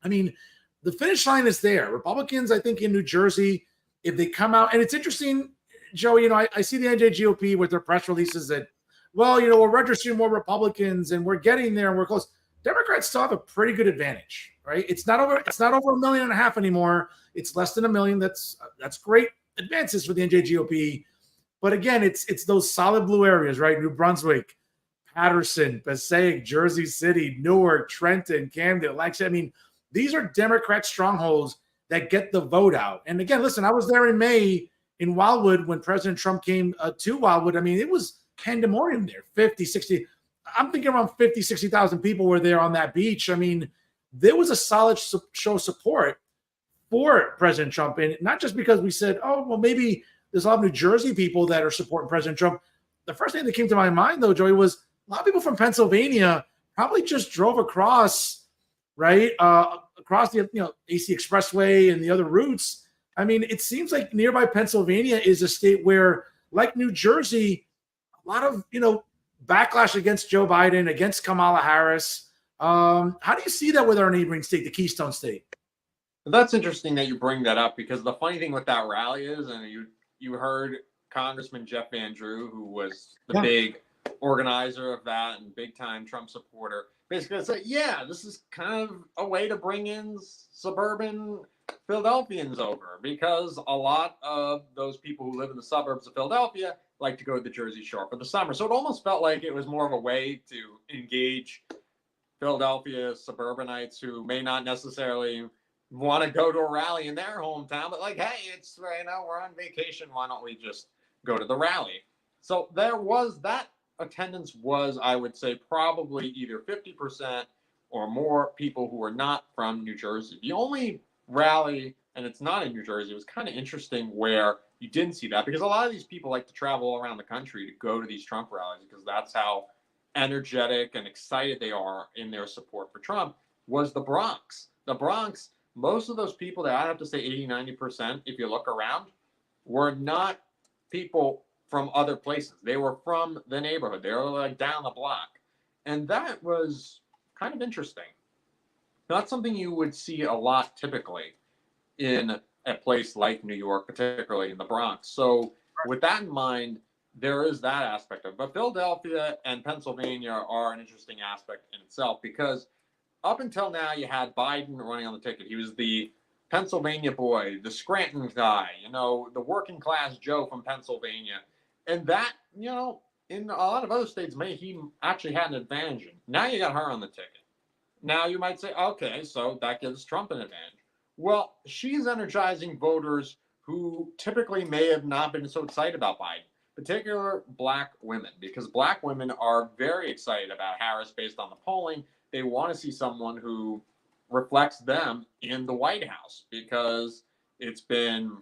Speaker 1: the finish line is there. Republicans, I think, in New Jersey, if they come out, and it's interesting, Joey, I see the NJGOP with their press releases that, we're registering more Republicans and we're getting there and we're close. Democrats still have a pretty good advantage, right? It's not over 1.5 million anymore. It's less than 1 million. That's great advances for the NJGOP. But again, it's those solid blue areas, right? New Brunswick, Patterson, Passaic, Jersey City, Newark, Trenton, Camden, Lexington. These are Democrat strongholds that get the vote out. And again, listen, I was there in May in Wildwood when President Trump came to Wildwood. It was pandemonium there, 50, 60. I'm thinking around 50, 60,000 people were there on that beach. There was a solid show of support for President Trump. And not just because we said, maybe there's a lot of New Jersey people that are supporting President Trump. The first thing that came to my mind, though, Joey, was a lot of people from Pennsylvania probably just drove across, right, across the AC Expressway and the other routes. It seems like nearby Pennsylvania is a state where, like New Jersey, a lot of backlash against Joe Biden, against Kamala Harris. How do you see that with our neighboring state, the Keystone State?
Speaker 2: That's interesting that you bring that up, because the funny thing with that rally is, and you heard Congressman Jeff Van Drew, who was the big organizer of that and big time Trump supporter, basically said, this is kind of a way to bring in suburban Philadelphians over, because a lot of those people who live in the suburbs of Philadelphia like to go to the Jersey Shore for the summer. So it almost felt like it was more of a way to engage Philadelphia suburbanites who may not necessarily want to go to a rally in their hometown, but like, hey, it's we're on vacation. Why don't we just go to the rally? So there was that attendance was, I would say, probably either 50% or more people who were not from New Jersey. The only rally, and it's not in New Jersey, it was kind of interesting where you didn't see that, because a lot of these people like to travel all around the country to go to these Trump rallies, because that's how energetic and excited they are in their support for Trump, was the Bronx. The Bronx, most of those people, that I have to say 80-90%, if you look around, were not people from other places. They were from the neighborhood. They were like down the block. And that was kind of interesting. Not something you would see a lot typically in a place like New York, particularly in the Bronx. So with that in mind, there is that aspect of it. But Philadelphia and Pennsylvania are an interesting aspect in itself because up until now, you had Biden running on the ticket. He was the Pennsylvania boy, the Scranton guy, the working class Joe from Pennsylvania. And that, in a lot of other states, maybe he actually had an advantage in. Now you got her on the ticket. Now you might say, okay, so that gives Trump an advantage. Well, she's energizing voters who typically may have not been so excited about Biden, particular black women, because black women are very excited about Harris based on the polling. They want to see someone who reflects them in the White House because it's been,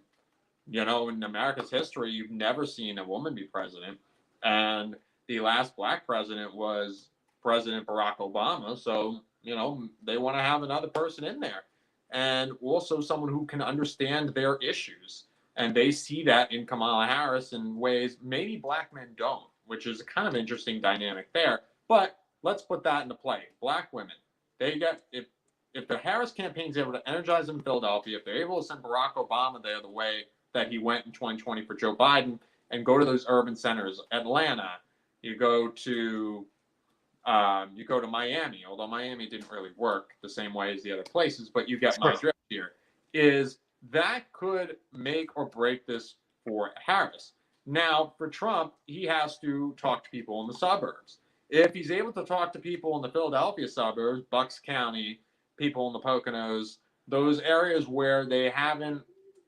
Speaker 2: in America's history, you've never seen a woman be president. And the last black president was President Barack Obama. So, they want to have another person in there. And also someone who can understand their issues. And they see that in Kamala Harris in ways maybe black men don't, which is a kind of interesting dynamic there. But let's put that into play. Black women, they get, if the Harris campaign is able to energize them in Philadelphia, if they're able to send Barack Obama there the way that he went in 2020 for Joe Biden, and go to those urban centers, Atlanta, you go to Miami, although Miami didn't really work the same way as the other places, but you get my drift here, is that could make or break this for Harris. Now, for Trump, he has to talk to people in the suburbs. If he's able to talk to people in the Philadelphia suburbs, Bucks County, people in the Poconos, those areas where they haven't,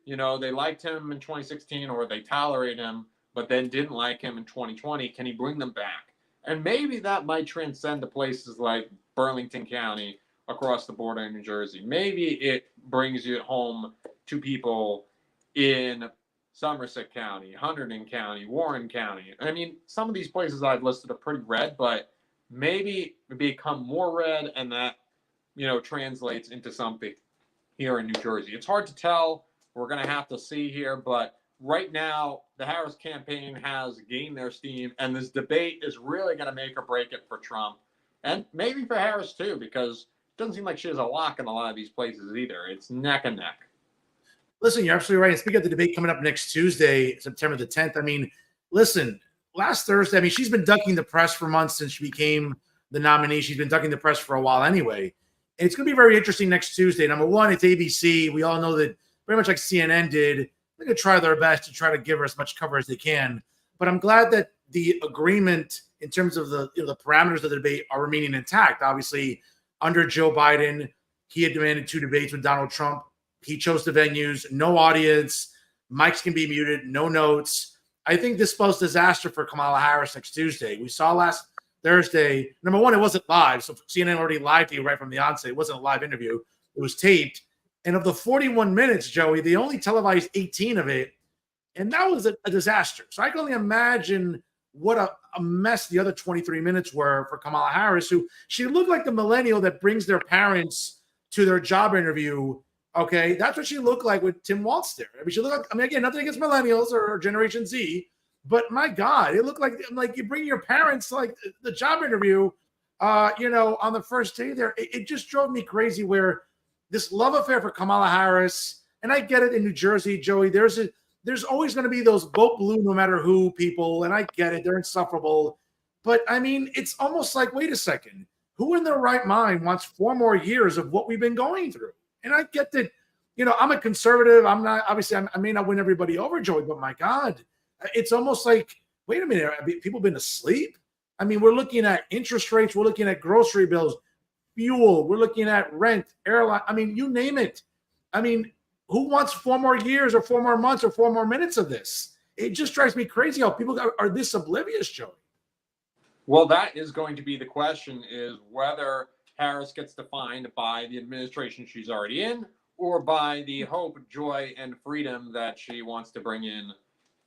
Speaker 2: they liked him in 2016 or they tolerate him, but then didn't like him in 2020, can he bring them back? And maybe that might transcend to places like Burlington County across the border in New Jersey. Maybe it brings you home to people in Somerset County, Hunterdon County, Warren County. I mean, some of these places I've listed are pretty red, but maybe become more red, and that, translates into something here in New Jersey. It's hard to tell. We're going to have to see here, but right now, the Harris campaign has gained their steam, and this debate is really going to make or break it for Trump, and maybe for Harris too, because it doesn't seem like she has a lock in a lot of these places either. It's neck and neck.
Speaker 1: Listen, you're absolutely right. And speaking of the debate coming up next Tuesday, September the 10th, I mean, listen, last Thursday, I mean, she's been ducking the press for months since she became the nominee. She's been ducking the press for a while anyway. And it's going to be very interesting next Tuesday. Number one, it's ABC. We all know that very much like CNN did, they're going to try their best to try to give her as much cover as they can. But I'm glad that the agreement in terms of the parameters of the debate are remaining intact. Obviously, under Joe Biden, he had demanded 2 debates with Donald Trump. He chose the venues, no audience, mics can be muted, no notes. I think this spells disaster for Kamala Harris next Tuesday. We saw last Thursday, number one, it wasn't live. So CNN already lied to you right from the onset. It wasn't a live interview. It was taped. And of the 41 minutes, Joey, they only televised 18 of it. And that was a disaster. So I can only imagine what a mess the other 23 minutes were for Kamala Harris, who she looked like the millennial that brings their parents to their job interview. Okay, that's what she looked like with Tim Walz there. I mean, she looked like, I mean, again, nothing against millennials or Generation Z, but my God, it looked like you bring your parents to like the job interview, on the first day there. It just drove me crazy where this love affair for Kamala Harris, and I get it in New Jersey, Joey, there's always going to be those vote blue no matter who people, and I get it, they're insufferable. But I mean, it's almost like, wait a second, who in their right mind wants 4 more years of what we've been going through? And I get that, I'm a conservative. I'm not, obviously, I may not win everybody over, Joey, but my God, it's almost like, wait a minute, people been asleep? I mean, we're looking at interest rates, we're looking at grocery bills, fuel, we're looking at rent, airline, I mean, you name it. I mean, who wants 4 more years or 4 more months or 4 more minutes of this? It just drives me crazy how people are this oblivious, Joey.
Speaker 2: Well, that is going to be the question, is whether Harris gets defined by the administration she's already in or by the hope, joy, and freedom that she wants to bring in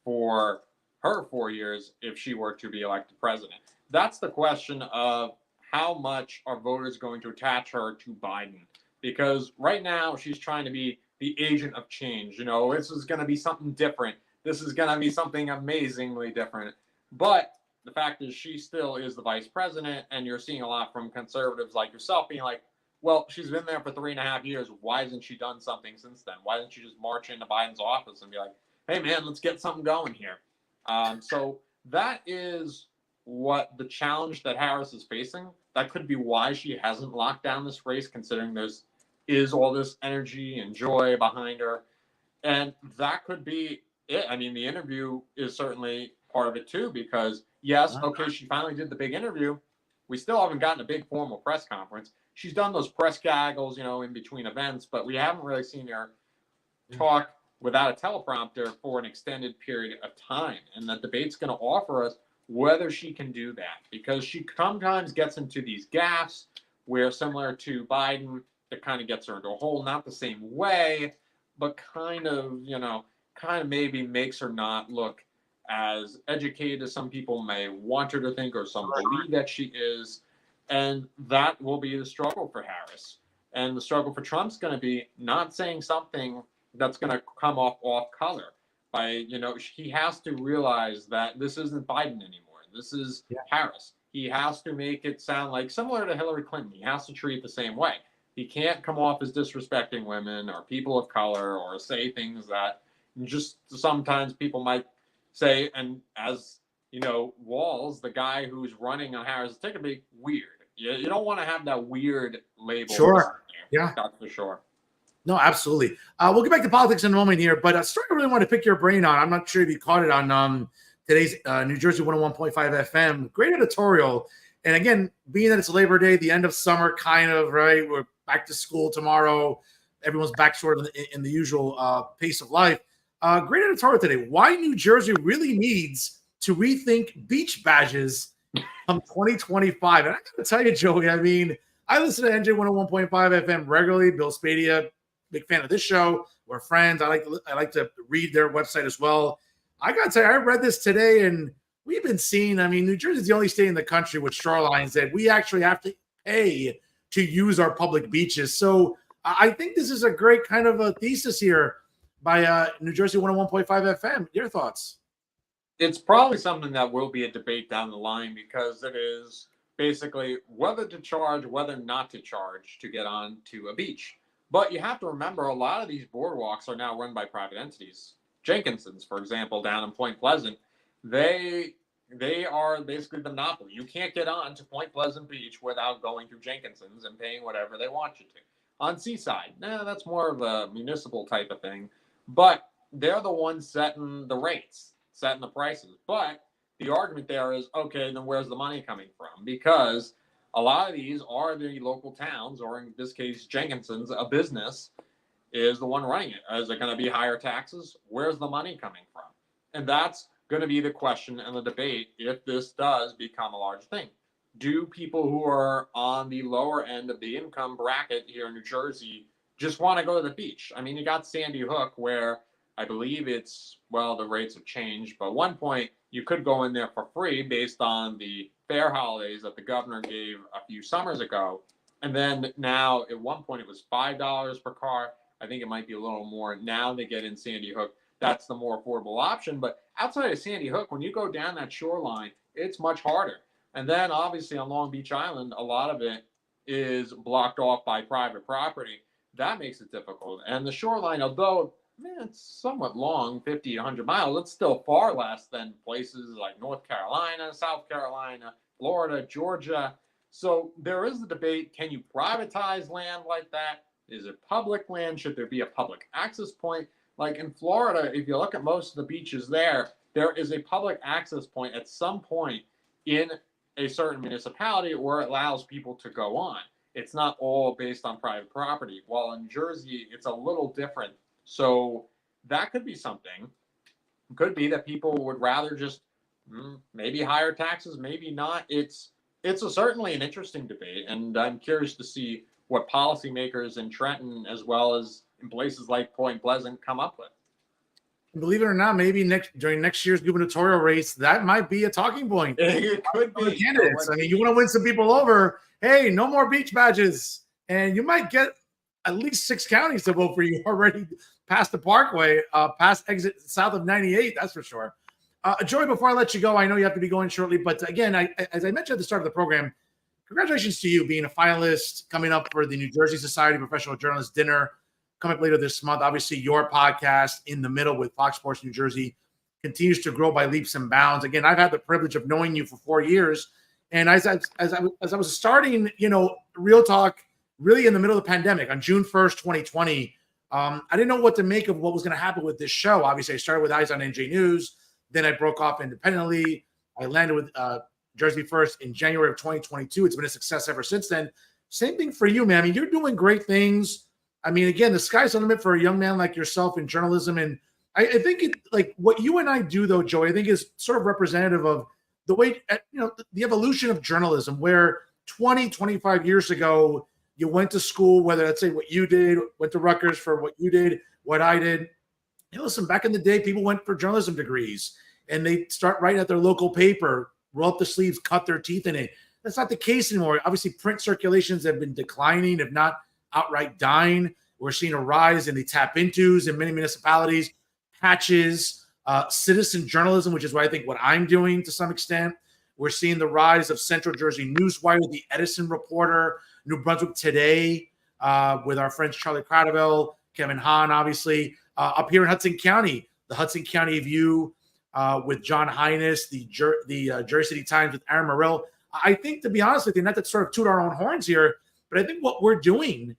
Speaker 2: for her 4 years if she were to be elected president. That's the question of how much are voters going to attach her to Biden? Because right now she's trying to be the agent of change. This is going to be something different. this is going to be something amazingly different. But the fact is, she still is the vice president, and you're seeing a lot from conservatives like yourself being like, well, she's been there for 3.5 years. Why hasn't she done something since then? Why didn't she just march into Biden's office and be like, hey, man, let's get something going here? So that is what the challenge that Harris is facing. That could be why she hasn't locked down this race, considering there's is all this energy and joy behind her. And that could be it. I mean, the interview is certainly part of it too, because yes, okay, she finally did the big interview. We still haven't gotten a big formal press conference. She's done those press gaggles, in between events, but we haven't really seen her talk without a teleprompter for an extended period of time. And that debate's going to offer us whether she can do that, because she sometimes gets into these gaffes where, similar to Biden, it kind of gets her into a hole, not the same way, but kind of maybe makes her not look as educated as some people may want her to think, or some believe that she is. And that will be the struggle for Harris. And the struggle for Trump's going to be not saying something that's going to come off color. He has to realize that this isn't Biden anymore. This is Harris. He has to make it sound like, similar to Hillary Clinton, he has to treat the same way. He can't come off as disrespecting women or people of color, or say things that just sometimes people might say. And as Walls, the guy who's running on Harris' ticket, be weird. You don't want to have that weird label.
Speaker 1: Sure. Yeah.
Speaker 2: That's for sure.
Speaker 1: No, absolutely. We'll get back to politics in a moment here, but a story I really want to pick your brain on. I'm not sure if you caught it on today's New Jersey 101.5 FM. Great editorial. And again, being that it's Labor Day, the end of summer, kind of, right? We're back to school tomorrow. Everyone's back sort of in the usual pace of life. Great editorial today. Why New Jersey really needs to rethink beach badges from 2025. And I got to tell you, Joey, I mean, I listen to NJ 101.5 FM regularly. Bill Spadia, big fan of this show. We're friends. I like to read their website as well. I got to tell you, I read this today, and we've been seeing, I mean, New Jersey is the only state in the country with shorelines that we actually have to pay to use our public beaches. So I think this is a great kind of a thesis here by New Jersey 101.5 FM. Your thoughts?
Speaker 2: It's probably something that will be a debate down the line, because it is basically whether to charge, whether not to charge to get on to a beach. But you have to remember, a lot of these boardwalks are now run by private entities. Jenkinson's, for example, down in Point Pleasant, they are basically the monopoly. You can't get on to Point Pleasant Beach without going through Jenkinson's and paying whatever they want you to. On Seaside, that's more of a municipal type of thing, but they're the ones setting the rates, setting the prices. But the argument there is, okay, then where's the money coming from? Because a lot of these are the local towns, or in this case, Jenkinson's, a business, is the one running it. Is it going to be higher taxes? Where's the money coming from? And that's going to be the question and the debate if this does become a large thing. Do people who are on the lower end of the income bracket here in New Jersey just want to go to the beach? I mean, you got Sandy Hook, where I believe the rates have changed, but at one point you could go in there for free based on the fair holidays that the governor gave a few summers ago. And then now, at one point, it was $5 per car. I think it might be a little more now they get in Sandy Hook. That's the more affordable option. But outside of Sandy Hook, when you go down that shoreline, it's much harder. And then obviously on Long Beach Island, a lot of it is blocked off by private property. That makes it difficult. And the shoreline, although it's somewhat long, 50, 100 miles, it's still far less than places like North Carolina, South Carolina, Florida, Georgia. So there is the debate. Can you privatize land like that? Is it public land? Should there be a public access point? Like in Florida, if you look at most of the beaches there is a public access point at some point in a certain municipality where it allows people to go on. It's not all based on private property. While in Jersey, it's a little different. So that could be something. It could be that people would rather just maybe higher taxes, maybe not. It's certainly an interesting debate, and I'm curious to see what policymakers in Trenton, as well as in places like Point Pleasant, come up with.
Speaker 1: Believe it or not, maybe during next year's gubernatorial race, that might be a talking point.
Speaker 2: It could be.
Speaker 1: Candidates. I mean, you want to win some people over. Hey, no more beach badges. And you might get at least 6 counties to vote for you already past the Parkway, past exit south of 98, that's for sure. Joey, before I let you go, I know you have to be going shortly, but again, as I mentioned at the start of the program, congratulations to you being a finalist coming up for the New Jersey Society of Professional Journalists dinner coming up later this month. Obviously, your podcast In the Middle with Fox Sports New Jersey continues to grow by leaps and bounds. Again, I've had the privilege of knowing you for 4 years. And as I was starting, Real Talk really in the middle of the pandemic on June 1st, 2020, I didn't know what to make of what was going to happen with this show. Obviously, I started with Eyes on NJ News. Then I broke off independently. I landed with Jersey First in January of 2022. It's been a success ever since then. Same thing for you, man. I mean, you're doing great things. I mean, again, the sky's the limit for a young man like yourself in journalism. And I think like what you and I do, though, Joey, I think is sort of representative of the way, the evolution of journalism, where 20, 25 years ago, you went to school, whether let's say what you did, went to Rutgers for what you did, what I did. Listen, back in the day, people went for journalism degrees and they start writing at their local paper, roll up the sleeves, cut their teeth in it. That's not the case anymore. Obviously, print circulations have been declining, if not outright dying. We're seeing a rise in the tap-intos in many municipalities, patches, citizen journalism, which is what I think what I'm doing to some extent. We're seeing the rise of Central Jersey Newswire, the Edison Reporter, New Brunswick Today, with our friends Charlie Cradavell, Kevin Hahn, obviously. Up here in Hudson County, the Hudson County View with John Hines, the Jersey City Times with Aaron Morrill. I think, to be honest with you, not to sort of toot our own horns here, but I think what we're doing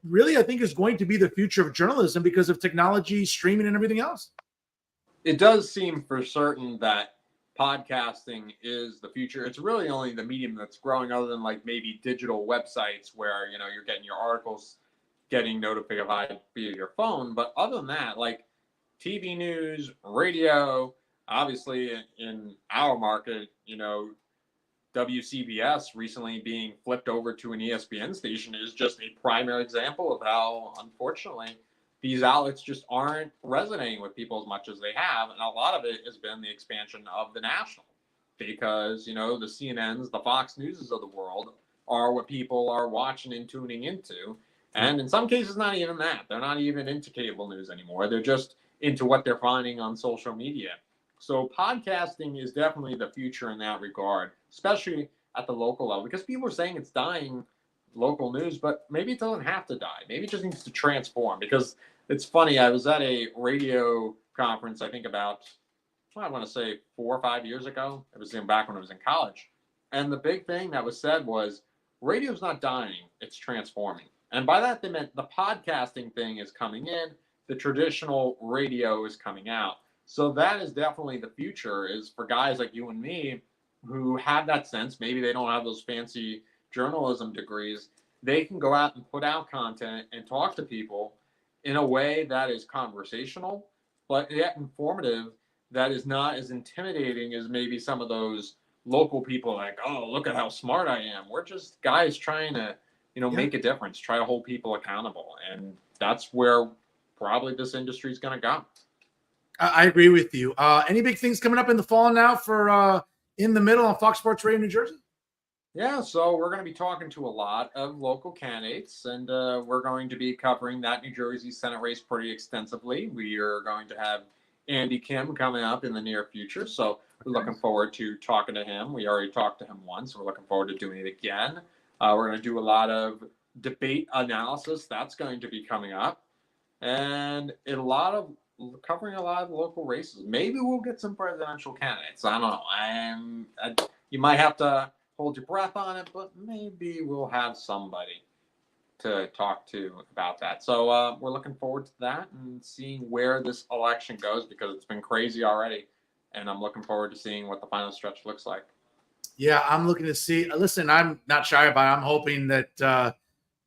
Speaker 1: really, I think, is going to be the future of journalism because of technology, streaming, and everything else.
Speaker 2: It does seem for certain that podcasting is the future. It's really only the medium that's growing, other than like maybe digital websites where, you're getting your articles getting notified via your phone. But other than that, like TV news, radio, obviously in our market, WCBS recently being flipped over to an ESPN station is just a primary example of how, unfortunately, these outlets just aren't resonating with people as much as they have. And a lot of it has been the expansion of the national, because, the CNNs, the Fox Newses of the world are what people are watching and tuning into. And in some cases, not even that. They're not even into cable news anymore. They're just into what they're finding on social media. So podcasting is definitely the future in that regard, especially at the local level, because people are saying it's dying, local news, but maybe it doesn't have to die. Maybe it just needs to transform. Because it's funny, I was at a radio conference, I think about, I want to say 4 or 5 years ago. It was back when I was in college. And the big thing that was said was, radio's not dying, it's transforming. And by that, they meant the podcasting thing is coming in, the traditional radio is coming out. So that is definitely the future, is for guys like you and me who have that sense. Maybe they don't have those fancy journalism degrees. They can go out and put out content and talk to people in a way that is conversational, but yet informative, that is not as intimidating as maybe some of those local people like, oh, look at how smart I am. We're just guys trying to, make a difference, try to hold people accountable. And that's where probably this industry is going to go.
Speaker 1: I agree with you. Any big things coming up in the fall now for In the Middle on Fox Sports Radio New Jersey?
Speaker 2: Yeah, so we're going to be talking to a lot of local candidates, and we're going to be covering that New Jersey Senate race pretty extensively. We are going to have Andy Kim coming up in the near future, so we're looking forward to talking to him. We already talked to him once. We're looking forward to doing it again. We're going to do a lot of debate analysis. That's going to be coming up, and covering a lot of local races. Maybe we'll get some presidential candidates. I don't know. You might have to hold your breath on it, but maybe we'll have somebody to talk to about that. So we're looking forward to that and seeing where this election goes, because it's been crazy already, and I'm looking forward to seeing what the final stretch looks like.
Speaker 1: Yeah, I'm looking to see. Listen, I'm not shy about it. I'm hoping that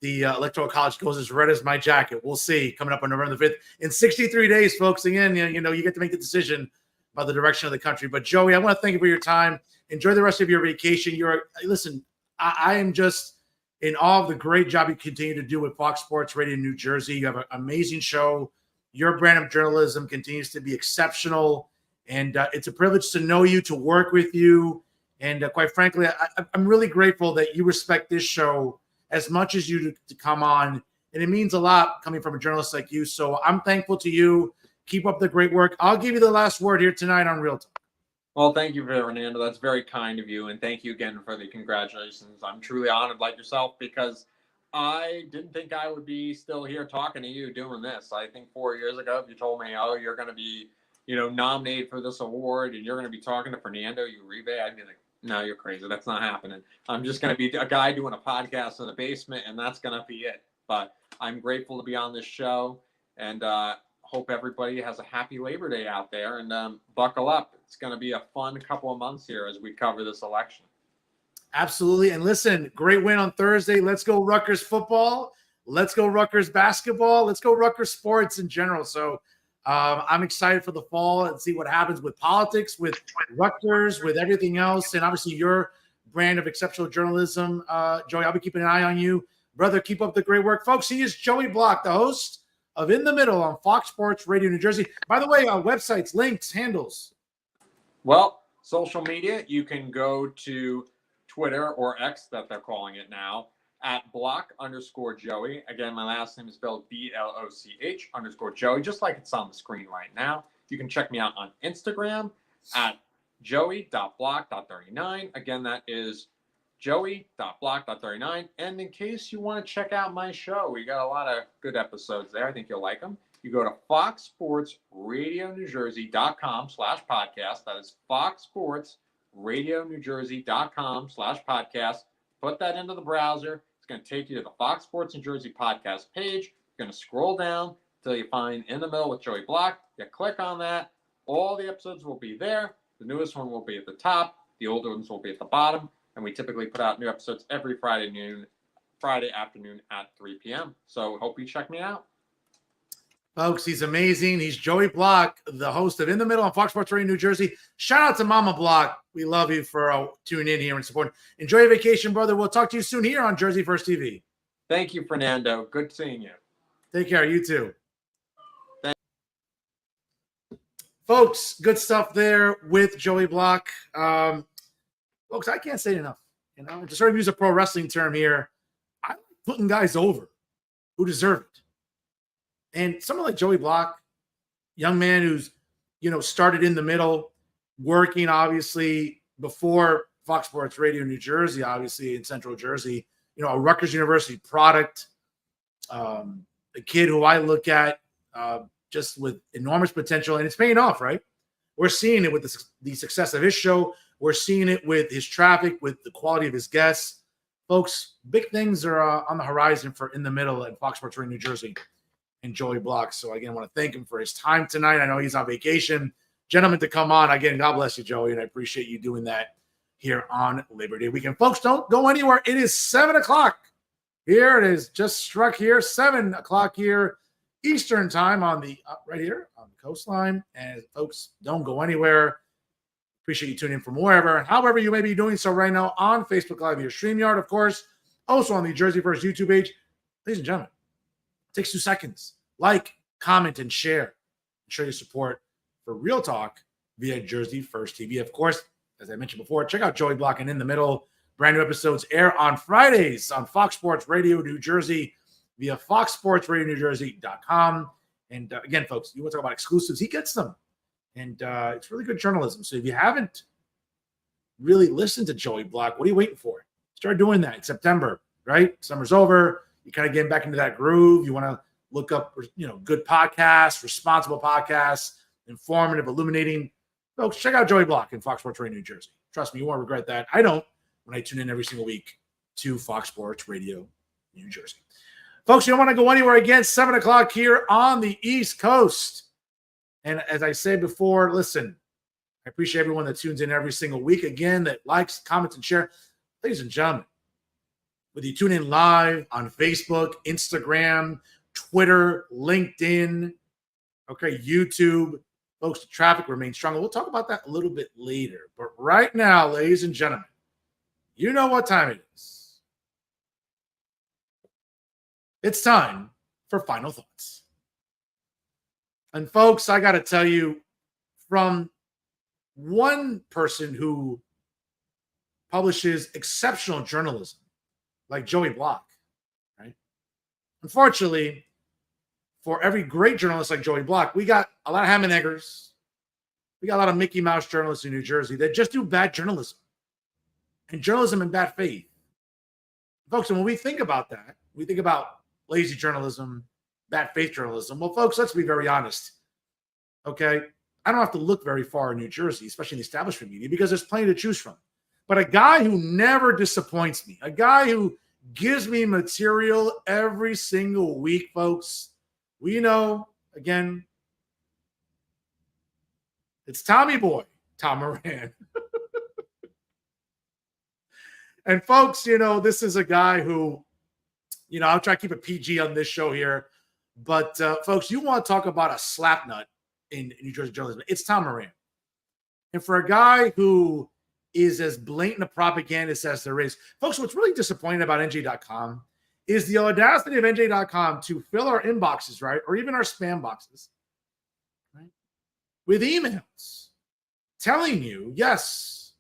Speaker 1: the Electoral College goes as red as my jacket. We'll see. Coming up on November the 5th. In 63 days, folks, again, you get to make the decision about the direction of the country. But, Joey, I want to thank you for your time. Enjoy the rest of your vacation. Listen, I am just in awe of the great job you continue to do with Fox Sports Radio New Jersey. You have an amazing show. Your brand of journalism continues to be exceptional. And it's a privilege to know you, to work with you. And quite frankly, I'm really grateful that you respect this show as much as you to come on And it means a lot coming from a journalist like you. So I'm thankful to you. Keep up the great work. I'll give you the last word here tonight on Real Talk.
Speaker 2: Well, thank you, Fernando. That's very kind of you. And thank you again for the congratulations. I'm truly honored, like yourself, because I didn't think I would be still here talking to you doing this. I think 4 years ago, if you told me, oh, you're going to be, nominated for this award and you're going to be talking to Fernando Uribe, I'd be like, no, you're crazy. That's not happening. I'm just going to be a guy doing a podcast in the basement, and that's going to be it. But I'm grateful to be on this show, and hope everybody has a happy Labor Day out there, and buckle up. It's going to be a fun couple of months here as we cover this election.
Speaker 1: Absolutely. And listen, great win on Thursday. Let's go Rutgers football. Let's go Rutgers basketball. Let's go Rutgers sports in general. So I'm excited for the fall and see what happens with politics, with Rutgers, with everything else. And obviously your brand of exceptional journalism, Joey, I'll be keeping an eye on you. Brother, keep up the great work. Folks, he is Joey Bloch, the host of In the Middle on Fox Sports Radio New Jersey. By the way, websites, links, handles.
Speaker 2: Well, social media, you can go to Twitter or X that they're calling it now at Bloch_Joey. Again, my last name is spelled BLOCH_Joey, just like it's on the screen right now. You can check me out on Instagram at joey.bloch.39. Again, that is joey.bloch.39. And in case you want to check out my show, we got a lot of good episodes there. I think you'll like them. You go to foxsportsradionewjersey.com/podcast. That is foxsportsradionewjersey.com/podcast. Put that into the browser. It's going to take you to the Fox Sports New Jersey podcast page. You're going to scroll down until you find In the Middle with Joey Bloch. You click on that. All the episodes will be there. The newest one will be at the top. The older ones will be at the bottom. And we typically put out new episodes every Friday afternoon at 3 p.m. So hope you check me out.
Speaker 1: Folks, he's amazing. He's Joey Bloch, the host of In the Middle on Fox Sports Radio New Jersey. Shout out to Mama Bloch. We love you for tuning in here and supporting. Enjoy your vacation, brother. We'll talk to you soon here on Jersey First TV.
Speaker 2: Thank you, Fernando. Good seeing you.
Speaker 1: Take care. You too. Folks, good stuff there with Joey Bloch. Folks, I can't say it enough. To sort of use a pro wrestling term here, I like putting guys over who deserve it. And someone like Joey Bloch, young man who's, started in the middle, working obviously before Fox Sports Radio New Jersey, obviously in Central Jersey, a Rutgers University product, a kid who I look at just with enormous potential, and it's paying off, right? We're seeing it with the success of his show. We're seeing it with his traffic, with the quality of his guests. Folks, big things are on the horizon for In the Middle at Fox Sports Radio New Jersey and Joey Bloch. So again, I want to thank him for his time tonight. I know he's on vacation. Gentlemen, to come on. Again, God bless you, Joey, and I appreciate you doing that here on Labor Day weekend. Folks, don't go anywhere. It is 7 o'clock. Here it is, just struck here, 7 o'clock here, Eastern time on the right here on the coastline. And folks, don't go anywhere. Appreciate you tuning in from wherever, however you may be doing so right now on Facebook Live via StreamYard, of course. Also on the Jersey First YouTube page. Ladies and gentlemen, it takes 2 seconds. Like, comment, and share. And show your support for Real Talk via Jersey First TV. Of course, as I mentioned before, check out Joey Bloch and In the Middle. Brand new episodes air on Fridays on Fox Sports Radio New Jersey via foxsportsradionewjersey.com. And again, folks, you want to talk about exclusives, he gets them. And it's really good journalism. So if you haven't really listened to Joey Bloch, what are you waiting for? Start doing that in September, right? Summer's over. You kind of getting back into that groove. You want to look up, good podcasts, responsible podcasts, informative, illuminating. Folks, check out Joey Bloch in Fox Sports Radio New Jersey. Trust me, you won't regret that. I don't when I tune in every single week to Fox Sports Radio New Jersey. Folks, you don't want to go anywhere. Again, 7 o'clock here on the East Coast. And as I said before, listen, I appreciate everyone that tunes in every single week. Again, that likes, comments, and share. Ladies and gentlemen, whether you tune in live on Facebook, Instagram, Twitter, LinkedIn, YouTube, folks, the traffic remains strong. We'll talk about that a little bit later. But right now, ladies and gentlemen, you know what time it is. It's time for Final Thoughts. And folks, I got to tell you, from one person who publishes exceptional journalism, like Joey Bloch, right? unfortunately, for every great journalist like Joey Bloch, we got a lot of ham and eggers. We got a lot of Mickey Mouse journalists in New Jersey that just do bad journalism and journalism in bad faith. Folks, and when we think about that, we think about lazy journalism, bad faith journalism. Well, folks, let's be very honest. Okay? I don't have to look very far in New Jersey, especially in the establishment media, because there's plenty to choose from. But a guy who never disappoints me, a guy who gives me material every single week, folks, we know, again, it's Tommy Boy, Tom Moran. And folks, this is a guy who, I'll try to keep it PG on this show here. But folks, you want to talk about a slapnut in New Jersey journalism, it's Tom Moran. And for a guy who is as blatant a propagandist as there is, folks, what's really disappointing about NJ.com is the audacity of NJ.com to fill our inboxes, right, or even our spam boxes, right, with emails telling you, yes,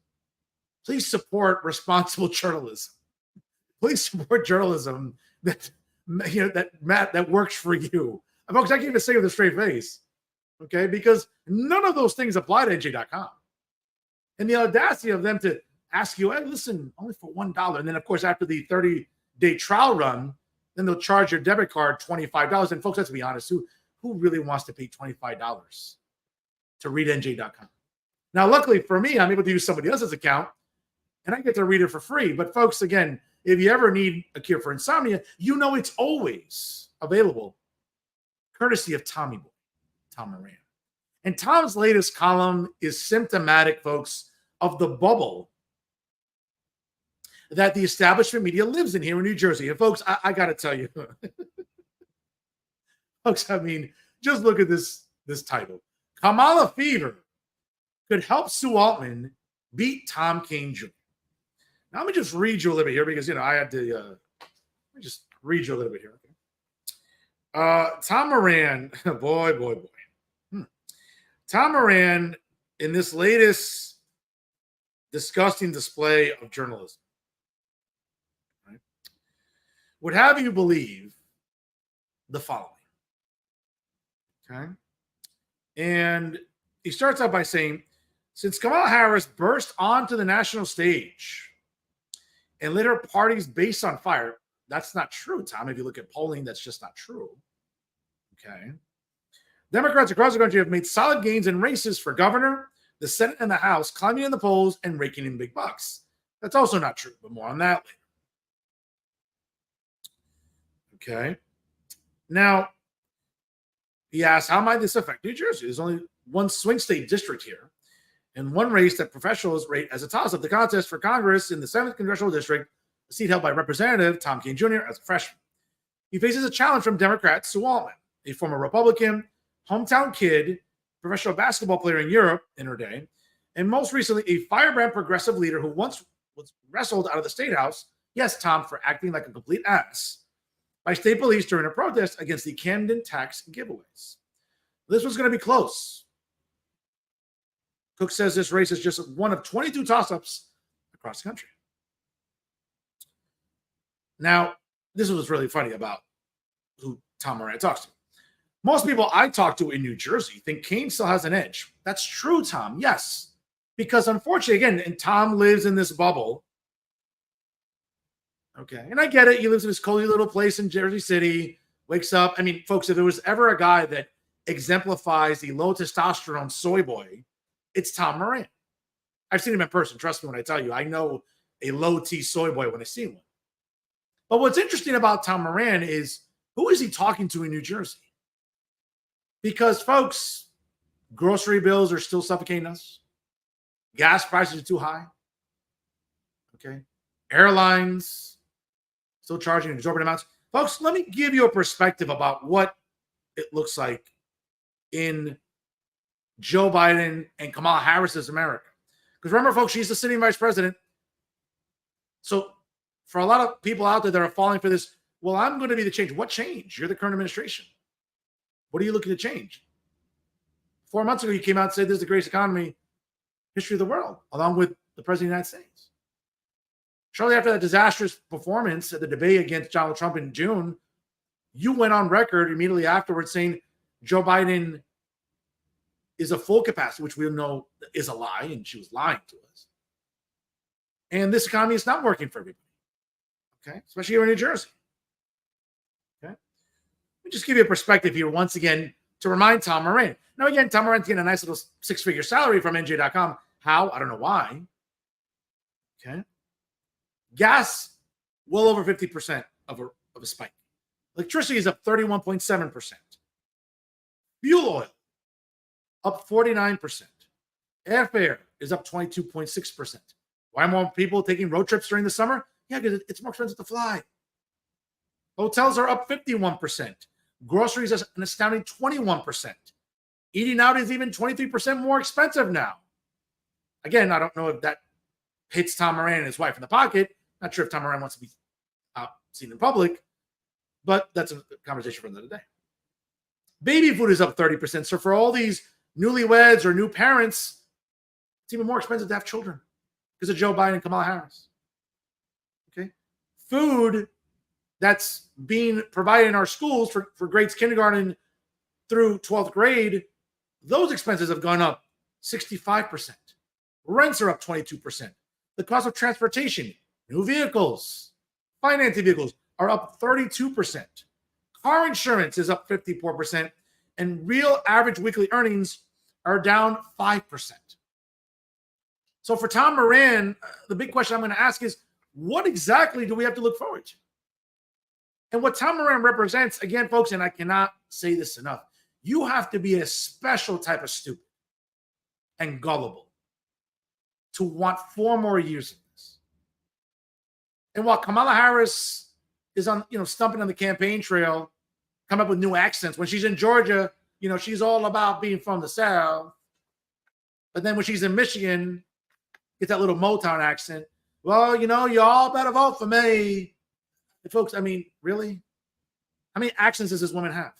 Speaker 1: please support responsible journalism. Please support journalism that works for you. And folks, I can't even say it with a straight face, okay, because none of those things apply to NJ.com. And the audacity of them to ask you, hey, listen, only for $1. And then, of course, after the 30-day trial run, then they'll charge your debit card $25. And folks, let's be honest, who really wants to pay $25 to read NJ.com? Now, luckily for me, I'm able to use somebody else's account, and I get to read it for free. But folks, again, if you ever need a cure for insomnia, it's always available, courtesy of Tommy Boy, Tom Moran. And Tom's latest column is symptomatic, folks, of the bubble that the establishment media lives in here in New Jersey. And folks, I got to tell you, folks, I mean, just look at this title. Kamala Fever could help Sue Altman beat Tom Kean Jr. Now, let me just read you a little bit here because, I had to, let me just read you a little bit here. Okay? Tom Moran, boy. Tom Moran, in this latest disgusting display of journalism, right, would have you believe the following. Okay? And he starts out by saying, since Kamala Harris burst onto the national stage and lit her party's base on fire, that's not true, Tom. If you look at polling, that's just not true. Okay? Democrats across the country have made solid gains in races for governor, the Senate, and the House, climbing in the polls and raking in big bucks. That's also not true, but more on that later. Okay. Now, he asked, how might this affect New Jersey? There's only one swing state district here, and one race that professionals rate as a toss-up. The contest for Congress in the 7th Congressional District, a seat held by Representative Tom Kean Jr. as a freshman. He faces a challenge from Democrat Sue Altman, a former Republican, hometown kid, professional basketball player in Europe in her day, and most recently a firebrand progressive leader who once was wrestled out of the State House, yes, Tom, for acting like a complete ass, by state police during a protest against the Camden tax giveaways. This was going to be close. Cook says this race is just one of 22 toss-ups across the country. Now, this was really funny about who Tom Moran talks to. Most people I talk to in New Jersey think Kean still has an edge. That's true, Tom. Yes. Because unfortunately, again, and Tom lives in this bubble. Okay. And I get it. He lives in this cozy little place in Jersey City, wakes up. I mean, folks, if there was ever a guy that exemplifies the low testosterone soy boy, it's Tom Moran. I've seen him in person. Trust me when I tell you, I know a low T soy boy when I see one. But what's interesting about Tom Moran is, who is he talking to in New Jersey? Because, folks, grocery bills are still suffocating us. Gas prices are too high. Okay. Airlines still charging exorbitant amounts. Folks, let me give you a perspective about what it looks like in Joe Biden and Kamala Harris's America. Because remember, folks, she's the sitting vice president. So for a lot of people out there that are falling for this, well, I'm going to be the change. What change? You're the current administration. What are you looking to change? 4 months ago, you came out and said this is the greatest economy history of the world, along with the President of the United States. Shortly after that disastrous performance at the debate against Donald Trump in June, you went on record immediately afterwards saying Joe Biden is a full capacity, which we know is a lie, and she was lying to us. And this economy is not working for everybody, okay? Especially here in New Jersey, okay? Let me just give you a perspective here once again to remind Tom Moran. Now, again, Tom Moran's getting a nice little six-figure salary from NJ.com. How? I don't know why, okay? Gas, well over 50% of a spike. Electricity is up 31.7%. Fuel oil, up 49%. Airfare is up 22.6%. Why are more people taking road trips during the summer? Yeah, because it's more expensive to fly. Hotels are up 51%. Groceries are an astounding 21%. Eating out is even 23% more expensive now. Again, I don't know if that hits Tom Moran and his wife in the pocket. Not sure if Tom Moran wants to be seen in public, but that's a conversation for another day. Baby food is up 30%. So for all these newlyweds or new parents, it's even more expensive to have children because of Joe Biden and Kamala Harris. Okay. Food that's being provided in our schools for grades kindergarten through 12th grade, those expenses have gone up 65%. Rents are up 22%. The cost of transportation, new vehicles, financing vehicles are up 32%. Car insurance is up 54%. And real average weekly earnings are down 5%. So for Tom Moran, the big question I'm going to ask is, what exactly do we have to look forward to? And what Tom Moran represents, again, folks, and I cannot say this enough, you have to be a special type of stupid and gullible to want 4 more years of this. And while Kamala Harris is on, stumping on the campaign trail, come up with new accents. When she's in Georgia, she's all about being from the South. But then when she's in Michigan, get that little Motown accent. Well, you all better vote for me. And folks, I mean, really? How many accents does this woman have?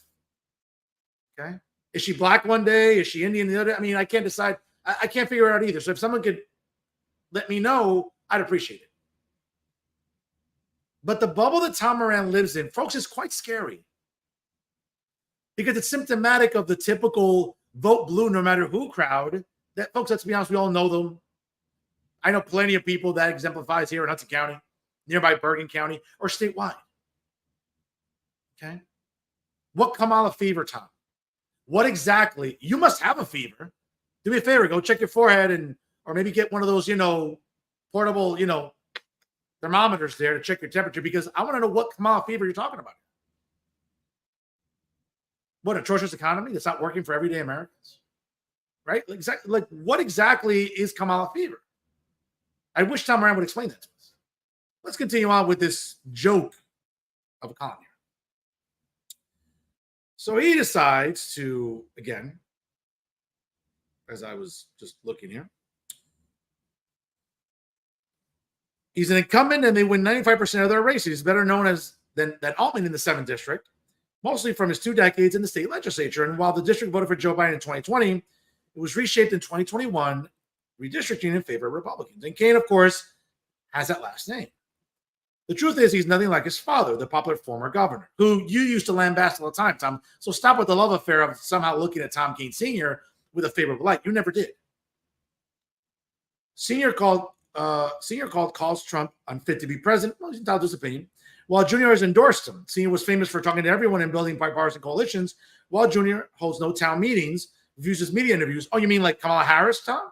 Speaker 1: Okay. Is she black one day? Is she Indian the other? I mean, I can't decide. I can't figure it out either. So if someone could let me know, I'd appreciate it. But the bubble that Tom Moran lives in, folks, is quite scary. Because it's symptomatic of the typical vote blue no matter who crowd. That, folks, let's be honest, we all know them. I know plenty of people that exemplifies here in Hudson County, nearby Bergen County, or statewide. Okay? What Kamala fever, Tom? What exactly? You must have a fever. Do me a favor, go check your forehead or maybe get one of those, portable, thermometers there to check your temperature, because I want to know what Kamala fever you're talking about. What, atrocious economy that's not working for everyday Americans? Right? Like what exactly is Kamala fever? I wish Tom Moran would explain that to us. Let's continue on with this joke of a con here. So he decides to, again, as I was just looking here, he's an incumbent and they win 95% of their races. He's better known than Altman in the 7th district, mostly from his 2 decades in the state legislature. And while the district voted for Joe Biden in 2020, it was reshaped in 2021, redistricting in favor of Republicans. And Kane, of course, has that last name. The truth is he's nothing like his father, the popular former governor, who you used to lambast all the time, Tom. So stop with the love affair of somehow looking at Tom Keene Sr. with a favorable light. You never did. Senior called calls Trump unfit to be president. Well, he's entitled to his opinion. While Junior has endorsed him. Senior was famous for talking to everyone and building bipartisan coalitions, while Junior holds no town meetings, refuses media interviews. Oh, you mean like Kamala Harris, Tom?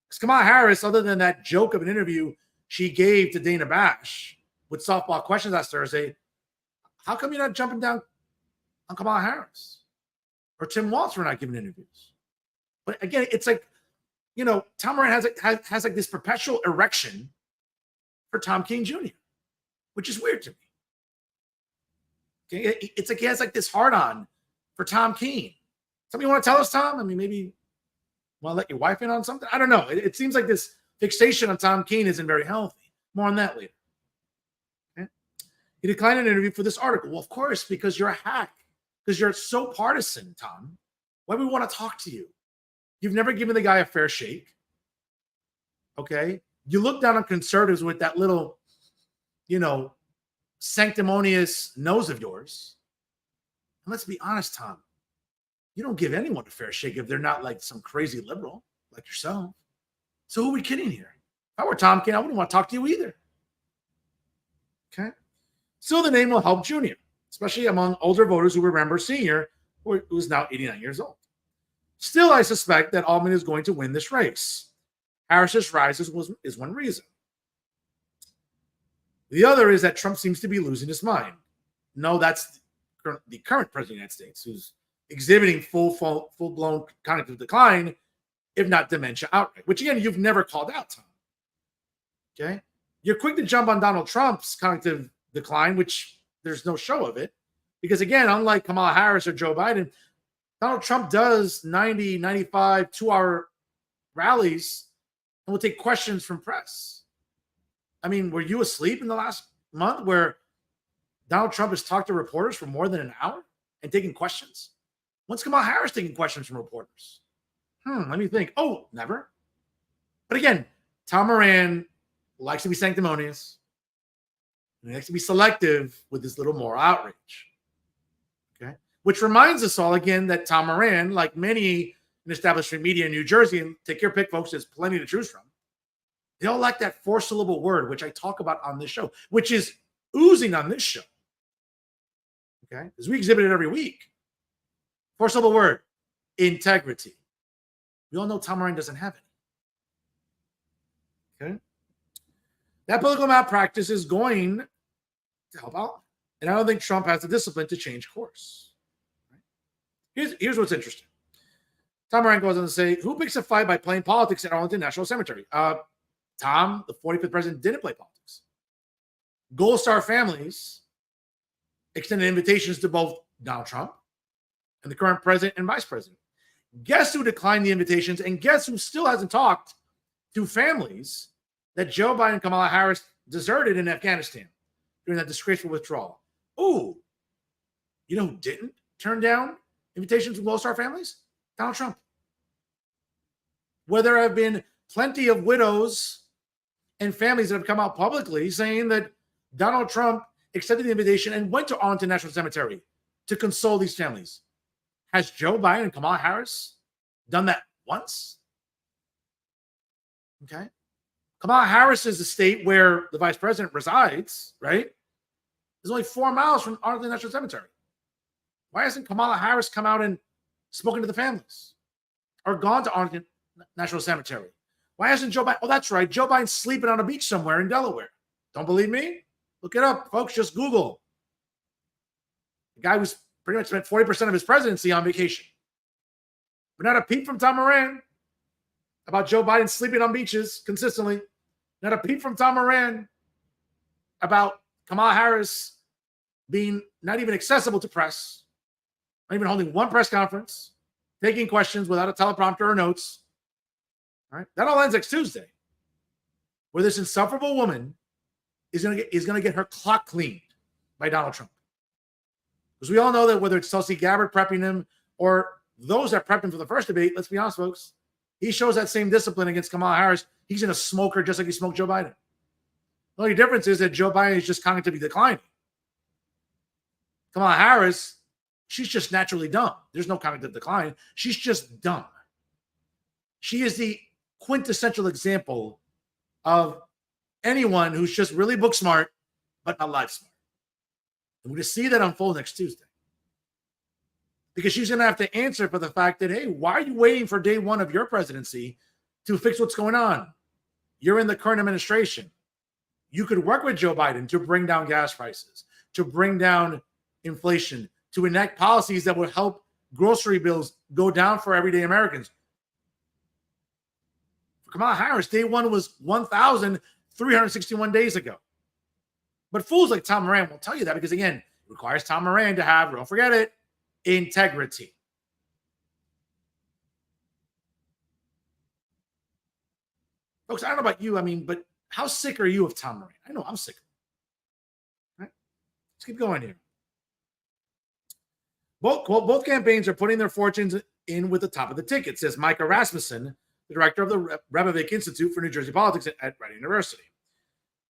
Speaker 1: Because Kamala Harris, other than that joke of an interview she gave to Dana Bash with softball questions last Thursday, how come you're not jumping down on Kamala Harris? Or Tim Walz for not giving interviews? But again, it's like, Tom Moran has like this perpetual erection for Tom Keene Jr., which is weird to me. Okay, it's like he has like this hard-on for Tom Keene. Something you want to tell us, Tom? I mean, maybe want to let your wife in on something? I don't know. It seems like this fixation on Tom Keene isn't very healthy. More on that later. Okay? He declined an interview for this article. Well, of course, because you're a hack. Because you're so partisan, Tom. Why do we want to talk to you? You've never given the guy a fair shake. Okay? You look down on conservatives with that little, sanctimonious nose of yours. And let's be honest, Tom, you don't give anyone a fair shake if they're not like some crazy liberal like yourself. So who are we kidding here? If I were Tom Kean, I wouldn't want to talk to you either. Okay. Still, the name will help Junior, especially among older voters who remember Senior, who is now 89 years old. Still, I suspect that Albany is going to win this race. Harris's rise is one reason. The other is that Trump seems to be losing his mind. No, that's the current president of the United States, who's exhibiting full-blown cognitive decline, if not dementia outright, which, again, you've never called out, Tom. Okay? You're quick to jump on Donald Trump's cognitive decline, which there's no show of it. Because, again, unlike Kamala Harris or Joe Biden, Donald Trump does 90, 95, 2-hour rallies and will take questions from press. I mean, were you asleep in the last month where Donald Trump has talked to reporters for more than an hour and taking questions? When's Kamala Harris taking questions from reporters? Let me think. Oh, never. But again, Tom Moran likes to be sanctimonious. He likes to be selective with his little moral outrage. Okay. Which reminds us all again that Tom Moran, like many in establishment media in New Jersey, and take your pick, folks, there's plenty to choose from. They all like that 4-syllable word, which I talk about on this show, which is oozing on this show. Okay. Because we exhibit it every week. 4-syllable word, integrity. We all know Tom Moran doesn't have it. Okay. That political malpractice is going to help out. And I don't think Trump has the discipline to change course. Right? Here's what's interesting. Tom Moran goes on to say, who picks a fight by playing politics at Arlington National Cemetery? Tom, the 45th president, didn't play politics. Gold Star families extended invitations to both Donald Trump and the current president and vice president. Guess who declined the invitations, and guess who still hasn't talked to families that Joe Biden and Kamala Harris deserted in Afghanistan during that disgraceful withdrawal? Ooh, you know who didn't turn down invitations from Gold Star families? Donald Trump. Where there have been plenty of widows and families that have come out publicly saying that Donald Trump accepted the invitation and went to Arlington National Cemetery to console these families. Has Joe Biden and Kamala Harris done that once? Okay. Kamala Harris is the state where the vice president resides, right? There's only 4 miles from Arlington National Cemetery. Why hasn't Kamala Harris come out and spoken to the families or gone to Arlington National Cemetery? Why hasn't Joe Biden? Oh, that's right. Joe Biden's sleeping on a beach somewhere in Delaware. Don't believe me? Look it up, folks. Just Google. The guy who's pretty much spent 40% of his presidency on vacation. But not a peep from Tom Moran about Joe Biden sleeping on beaches consistently. Not a peep from Tom Moran about Kamala Harris being not even accessible to press, not even holding one press conference, taking questions without a teleprompter or notes. All right, that all ends next Tuesday, where this insufferable woman is going to get her clock cleaned by Donald Trump. Because we all know that whether it's Tulsi Gabbard prepping him or those that prepped him for the first debate, let's be honest, folks, he shows that same discipline against Kamala Harris. He's going to smoke her just like he smoked Joe Biden. The only difference is that Joe Biden is just cognitively declining. Kamala Harris, she's just naturally dumb. There's no cognitive decline. She's just dumb. She is the quintessential example of anyone who's just really book smart, but not life smart. And we're going to see that unfold next Tuesday. Because she's going to have to answer for the fact that, hey, why are you waiting for day one of your presidency to fix what's going on? You're in the current administration. You could work with Joe Biden to bring down gas prices, to bring down inflation, to enact policies that would help grocery bills go down for everyday Americans. For Kamala Harris, day one was 1,361 days ago. But fools like Tom Moran won't tell you that because, again, it requires Tom Moran to have, don't forget it, integrity. Folks, I don't know about you, but how sick are you of Tom Moran? I know I'm sick. Right? Let's keep going here. Both campaigns are putting their fortunes in with the top of the ticket, says Micah Rasmussen, the director of the Rebovich Institute for New Jersey Politics at Rice University.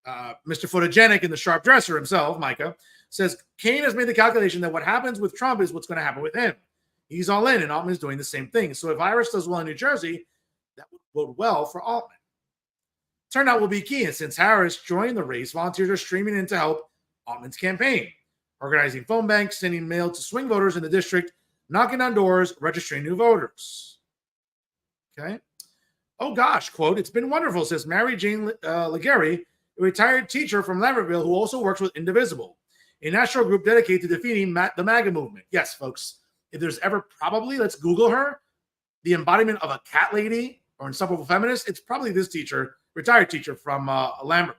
Speaker 1: Mr. Photogenic and the sharp dresser himself, Micah, says Kane has made the calculation that what happens with Trump is what's going to happen with him. He's all in, and Altman is doing the same thing. So if Harris does well in New Jersey, that would bode well for Altman. Turnout will be key, and since Harris joined the race, volunteers are streaming in to help Altman's campaign, organizing phone banks, sending mail to swing voters in the district, knocking on doors, registering new voters. Okay. Oh gosh, quote, it's been wonderful, says Mary Jane Legary, a retired teacher from Lambertville who also works with Indivisible, a national group dedicated to defeating the MAGA movement. Yes, folks, if there's ever probably, let's Google her, the embodiment of a cat lady or insufferable feminist, it's probably this teacher, retired teacher from Lambertville.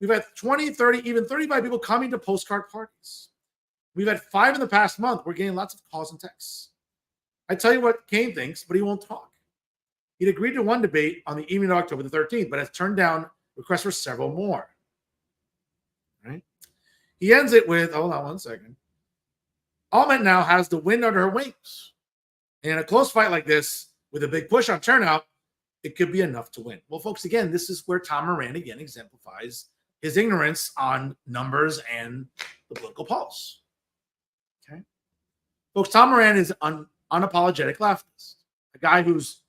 Speaker 1: We've had 20, 30, even 35 people coming to postcard parties. We've had 5 in the past month. We're getting lots of calls and texts. I tell you what Kane thinks, but he won't talk. He'd agreed to one debate on the evening of October the 13th, but has turned down requests for several more. Right? He ends it with, hold on one second. Altman now has the wind under her wings. And in a close fight like this, with a big push on turnout, it could be enough to win. Well, folks, again, this is where Tom Moran again exemplifies his ignorance on numbers and the political pulse. Okay, folks, Tom Moran is an unapologetic leftist, a guy who's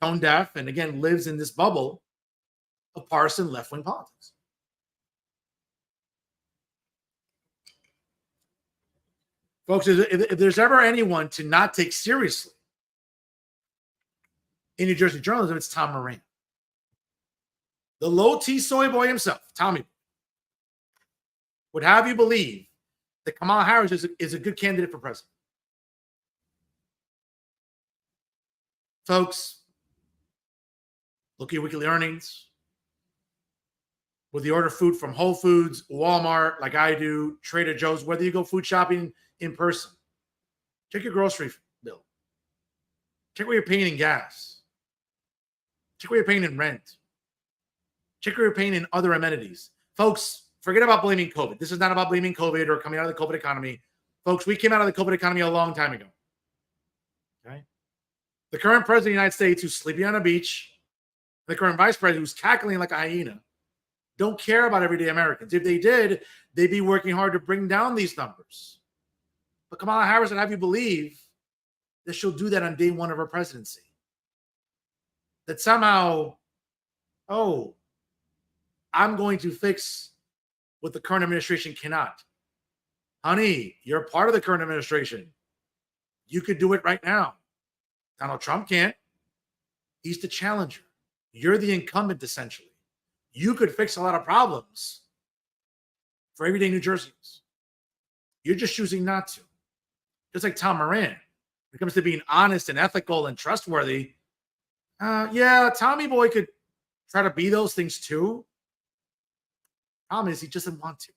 Speaker 1: tone deaf and again lives in this bubble of partisan left-wing politics. Folks, if there's ever anyone to not take seriously in New Jersey journalism, it's Tom Moran. The low T soy boy himself, Tommy, would have you believe that Kamala Harris is a good candidate for president. Folks, look at your weekly earnings. Whether you order food from Whole Foods, Walmart, like I do, Trader Joe's, whether you go food shopping in person, check your grocery bill. Check what you're paying in gas. Check what you're paying in rent. Check what you're paying in other amenities. Folks, forget about blaming COVID. This is not about blaming COVID or coming out of the COVID economy. Folks, we came out of the COVID economy a long time ago. Okay? The current president of the United States who's sleeping on a beach, the current vice president who's cackling like a hyena, don't care about everyday Americans. If they did, they'd be working hard to bring down these numbers. But Kamala Harris would have you believe that she'll do that on day one of her presidency. That somehow, oh, I'm going to fix what the current administration cannot. Honey, you're part of the current administration. You could do it right now. Donald Trump can't. He's the challenger. You're the incumbent, essentially. You could fix a lot of problems for everyday New Jerseyans. You're just choosing not to. Just like Tom Moran. When it comes to being honest and ethical and trustworthy, yeah, Tommy Boy could try to be those things too. Problem is, he just doesn't want to.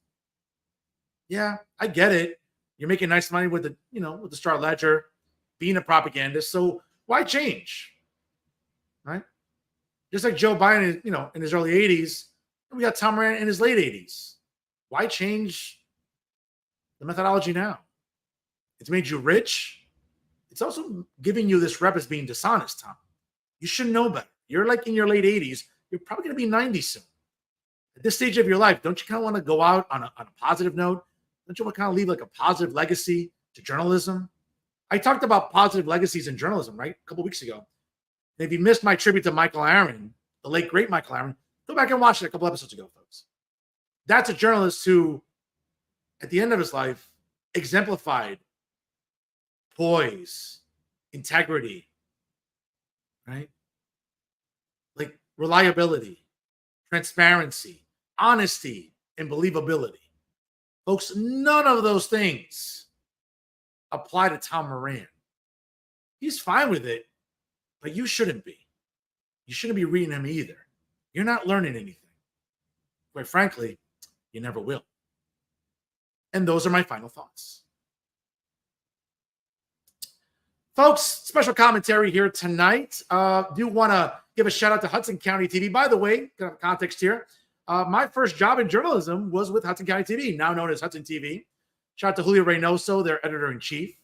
Speaker 1: Yeah, I get it. You're making nice money with the, with the Star Ledger, being a propagandist. So why change? Right? Just like Joe Biden, in his early 80s, we got Tom Moran in his late 80s. Why change the methodology now? It's made you rich. It's also giving you this rep as being dishonest, Tom. You should know better. You're like in your late 80s. You're probably going to be 90 soon. At this stage of your life, don't you kind of want to go out on a positive note? Don't you want to kind of leave like a positive legacy to journalism? I talked about positive legacies in journalism, right? A couple of weeks ago. And if you missed my tribute to Michael Aaron, the late, great Michael Aaron, go back and watch it a couple episodes ago, folks. That's a journalist who, at the end of his life, exemplified poise, integrity, right? Like reliability, transparency, honesty, and believability. Folks, none of those things apply to Tom Moran. He's fine with it, but you shouldn't be. You shouldn't be reading him either. You're not learning anything. Quite frankly, you never will. And those are my final thoughts. Folks, special commentary here tonight. Do want to give a shout out to Hudson County TV. By the way, context here. My first job in journalism was with Hudson County TV, now known as Hudson TV. Shout out to Julio Reynoso, their editor-in-chief,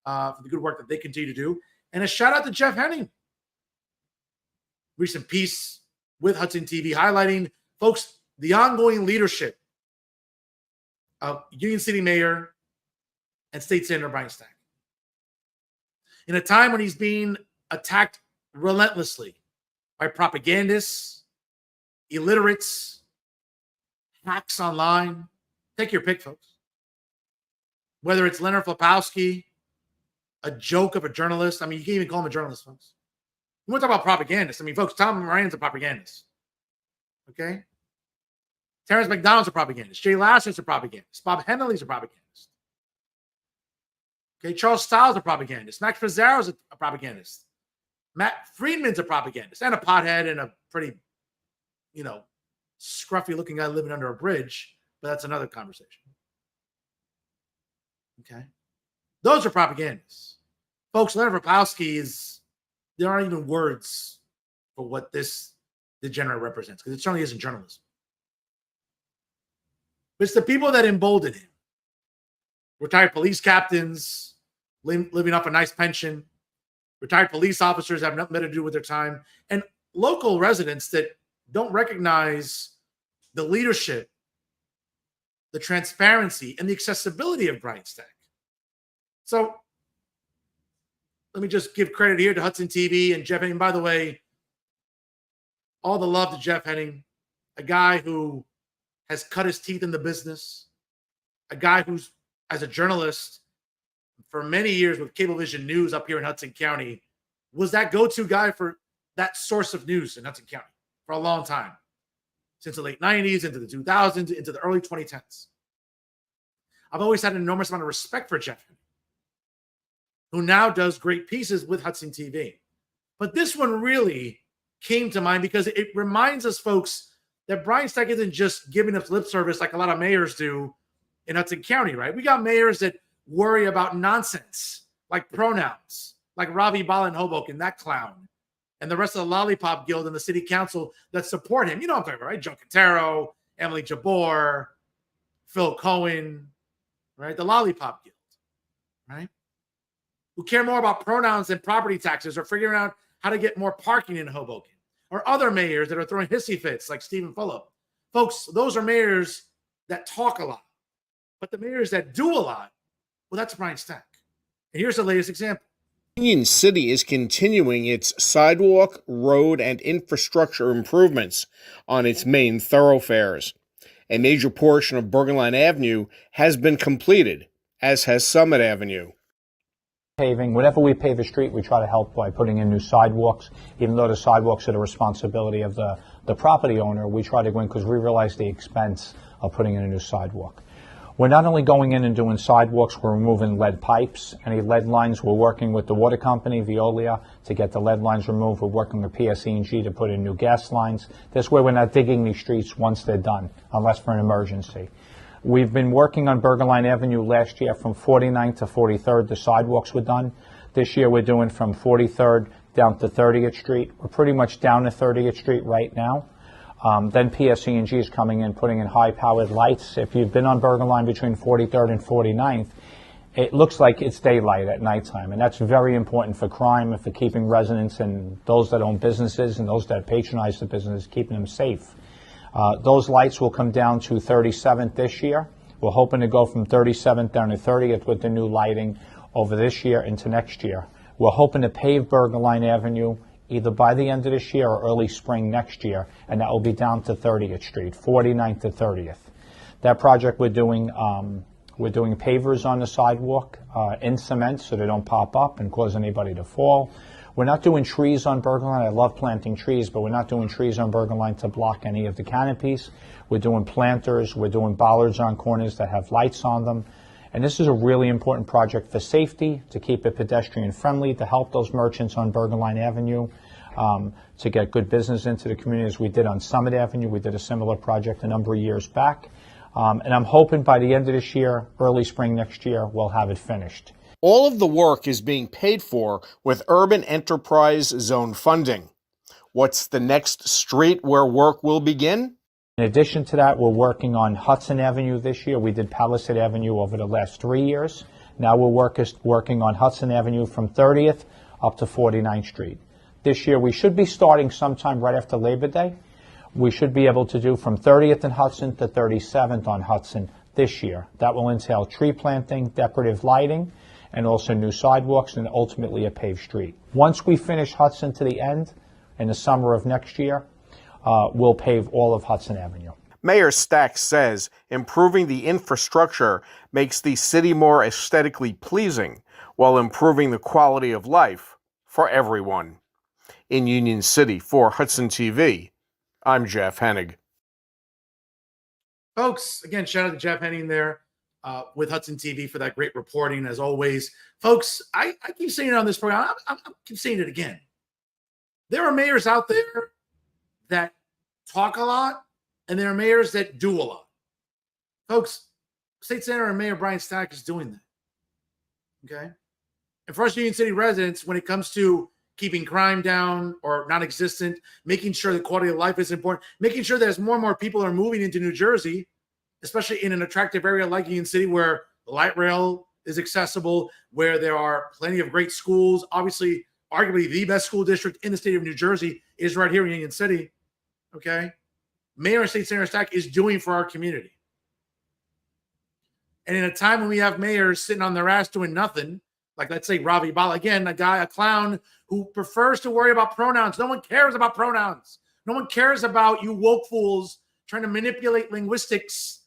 Speaker 1: for the good work that they continue to do. And a shout out to Jeff Henning. Recent piece with Hudson TV highlighting, folks, the ongoing leadership Union City Mayor and State Senator Brian Stack. In a time when he's being attacked relentlessly by propagandists, illiterates, hacks online. Take your pick, folks. Whether it's Leonard Flapowski, a joke of a journalist. I mean, you can't even call him a journalist, folks. You want to talk about propagandists. I mean, folks, Tom Moran's a propagandist. Okay? Terrence McDonald's a propagandist. Jay Lasser's a propagandist. Bob Henley's a propagandist. Okay? Charles Stiles a propagandist. Max Pizarro's a propagandist. Matt Friedman's a propagandist and a pothead and a pretty, scruffy looking guy living under a bridge, but that's another conversation. Okay. Those are propagandists. Folks, Leonard Rapowski there aren't even words for what this degenerate represents, because it certainly isn't journalism. But it's the people that embolden him. Retired police captains living off a nice pension, retired police officers have nothing better to do with their time, and local residents that don't recognize the leadership, the transparency, and the accessibility of Brian Stack. So let me just give credit here to Hudson TV and Jeff Henning. By the way, all the love to Jeff Henning, a guy who has cut his teeth in the business, a guy who's, as a journalist, for many years with Cablevision News up here in Hudson County, was that go-to guy for that source of news in Hudson County for a long time, since the late 90s, into the 2000s, into the early 2010s. I've always had an enormous amount of respect for Jeff Henning, who now does great pieces with Hudson TV. But this one really came to mind because it reminds us, folks, that Brian Stack isn't just giving us lip service like a lot of mayors do in Hudson County, right? We got mayors that worry about nonsense, like pronouns, like Ravi Bala in Hoboken, that clown, and the rest of the Lollipop Guild and the city council that support him. You know what I'm talking about, right? Joe Quintero, Emily Jabor, Phil Cohen, right? The Lollipop Guild, right? Who care more about pronouns than property taxes or figuring out how to get more parking in Hoboken, or other mayors that are throwing hissy fits like Stephen Fulop. Folks, those are mayors that talk a lot, but the mayors that do a lot, well, that's Brian Stack. And here's the latest example.
Speaker 3: Union City is continuing its sidewalk, road, and infrastructure improvements on its main thoroughfares. A major portion of Bergenline Avenue has been completed, as has Summit Avenue.
Speaker 4: Paving, whenever we pave a street, we try to help by putting in new sidewalks. Even though the sidewalks are the responsibility of the property owner, we try to go in because we realize the expense of putting in a new sidewalk. We're not only going in and doing sidewalks, we're removing lead pipes, any lead lines. We're working with the water company, Veolia, to get the lead lines removed. We're working with PSE&G to put in new gas lines. This way we're not digging these streets once they're done, unless for an emergency. We've been working on Bergenline Avenue last year from 49th to 43rd. The sidewalks were done. This year we're doing from 43rd down to 30th Street. We're pretty much down to 30th Street right now. Then PSE&G is coming in, putting in high-powered lights. If you've been on Bergenline between 43rd and 49th, it looks like it's daylight at nighttime, and that's very important for crime and for keeping residents and those that own businesses and those that patronize the business, keeping them safe. Those lights will come down to 37th this year. We're hoping to go from 37th down to 30th with the new lighting over this year into next year. We're hoping to pave Bergenline Avenue either by the end of this year or early spring next year, and that will be down to 30th Street, 49th to 30th. That project we're doing pavers on the sidewalk in cement so they don't pop up and cause anybody to fall. We're not doing trees on Bergenline. I love planting trees, but we're not doing trees on Bergenline to block any of the canopies. We're doing planters. We're doing bollards on corners that have lights on them. And this is a really important project for safety, to keep it pedestrian friendly, to help those merchants on Bergenline Avenue, to get good business into the community as we did on Summit Avenue. We did a similar project a number of years back. And I'm hoping by the end of this year, early spring next year, we'll have it finished.
Speaker 3: All of the work is being paid for with Urban Enterprise Zone funding. What's the next street where work will begin?
Speaker 4: In addition to that, we're working on Hudson Avenue this year. We did Palisade Avenue over the last 3 years. Now we're working on Hudson Avenue from 30th up to 49th Street. This year we should be starting sometime right after Labor Day. We should be able to do from 30th and Hudson to 37th on Hudson this year. That will entail tree planting, decorative lighting, and also new sidewalks and ultimately a paved street. Once we finish Hudson to the end in the summer of next year, we'll pave all of Hudson Avenue.
Speaker 3: Mayor Stack says improving the infrastructure makes the city more aesthetically pleasing while improving the quality of life for everyone. In Union City for Hudson TV, I'm Jeff Hennig.
Speaker 1: Folks, again, shout out to Jeff Henning there with Hudson TV for that great reporting, as always. Folks, I keep saying it on this program. I keep saying it again. There are mayors out there that talk a lot, and there are mayors that do a lot. Folks, State Senator and Mayor Brian Stack is doing that. Okay? And for us Union City residents, when it comes to keeping crime down or non-existent, making sure the quality of life is important, making sure that as more and more people are moving into New Jersey, especially in an attractive area like Union City where the light rail is accessible, where there are plenty of great schools. Obviously, arguably the best school district in the state of New Jersey is right here in Union City. Okay? Mayor and State Senator Stack is doing for our community. And in a time when we have mayors sitting on their ass doing nothing, like let's say Ravi Bala, again, a clown who prefers to worry about pronouns. No one cares about pronouns. No one cares about you woke fools trying to manipulate linguistics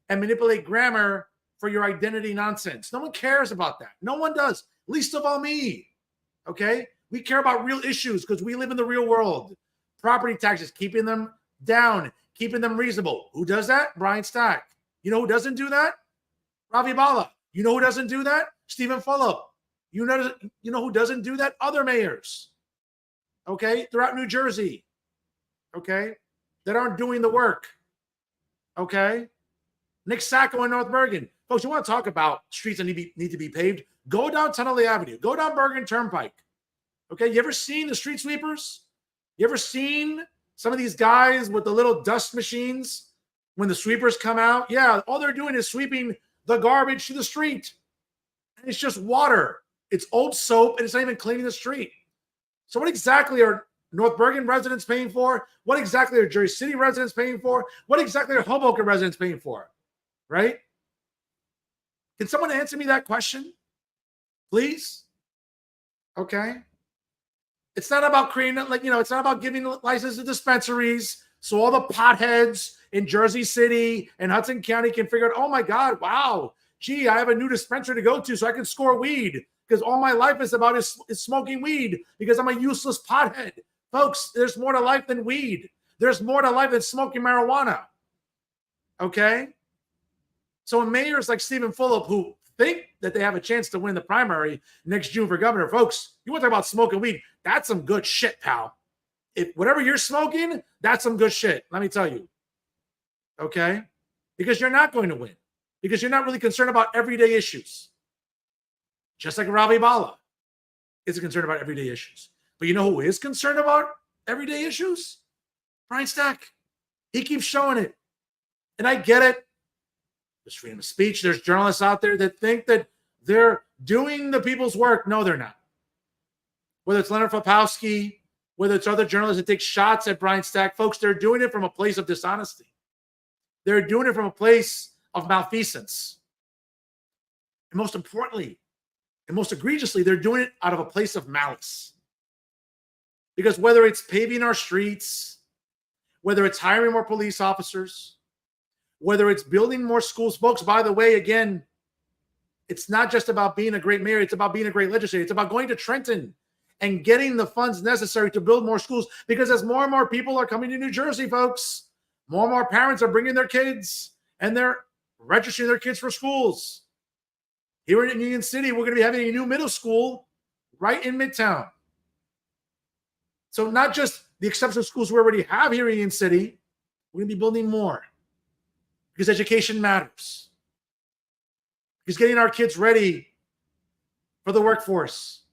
Speaker 1: and manipulate grammar for your identity nonsense. No one cares about that. No one does, least of all me. Okay? We care about real issues because we live in the real world. Property taxes, keeping them down, keeping them reasonable. Who does that? Brian Stack. You know who doesn't do that? Ravi Bala. You know who doesn't do that? Stephen Fulop. You know who doesn't do that? Other mayors. Okay? Throughout New Jersey. Okay? That aren't doing the work. Okay? Nick Sacco in North Bergen. Folks, you want to talk about streets that need to be paved? Go down Tunnelly Avenue. Go down Bergen Turnpike. Okay? You ever seen the street sweepers? You ever seen some of these guys with the little dust machines when the sweepers come out? Yeah, all they're doing is sweeping the garbage to the street. And it's just water. It's old soap, and it's not even cleaning the street. So what exactly are North Bergen residents paying for? What exactly are Jersey City residents paying for? What exactly are Hoboken residents paying for? Right? Can someone answer me that question? Please? Okay. It's not about creating, it's not about giving license to dispensaries so all the potheads in Jersey City and Hudson County can figure out, oh my God, wow, gee, I have a new dispensary to go to so I can score weed because all my life is about is smoking weed because I'm a useless pothead. Folks, there's more to life than weed. There's more to life than smoking marijuana. Okay? So when mayors like Stephen Fulop, who think that they have a chance to win the primary next June for governor, folks, you want to talk about smoking weed? That's some good shit, pal. If whatever you're smoking, that's some good shit. Let me tell you. Okay? Because you're not going to win. Because you're not really concerned about everyday issues. Just like Ravi Bala is concerned about everyday issues. But you know who is concerned about everyday issues? Brian Stack. He keeps showing it. And I get it. There's freedom of speech. There's journalists out there that think that they're doing the people's work. No, they're not. Whether it's Leonard Flapowski, whether it's other journalists that take shots at Brian Stack, folks, they're doing it from a place of dishonesty. They're doing it from a place of malfeasance. And most importantly, and most egregiously, they're doing it out of a place of malice. Because whether it's paving our streets, whether it's hiring more police officers, whether it's building more schools, folks, by the way, again, it's not just about being a great mayor. It's about being a great legislator. It's about going to Trenton and getting the funds necessary to build more schools. Because as more and more people are coming to New Jersey, folks, more and more parents are bringing their kids and they're registering their kids for schools. Here in Union City, we're going to be having a new middle school right in Midtown. So not just the exceptional schools we already have here in Union City, we're going to be building more. Because education matters. Because getting our kids ready for the workforce,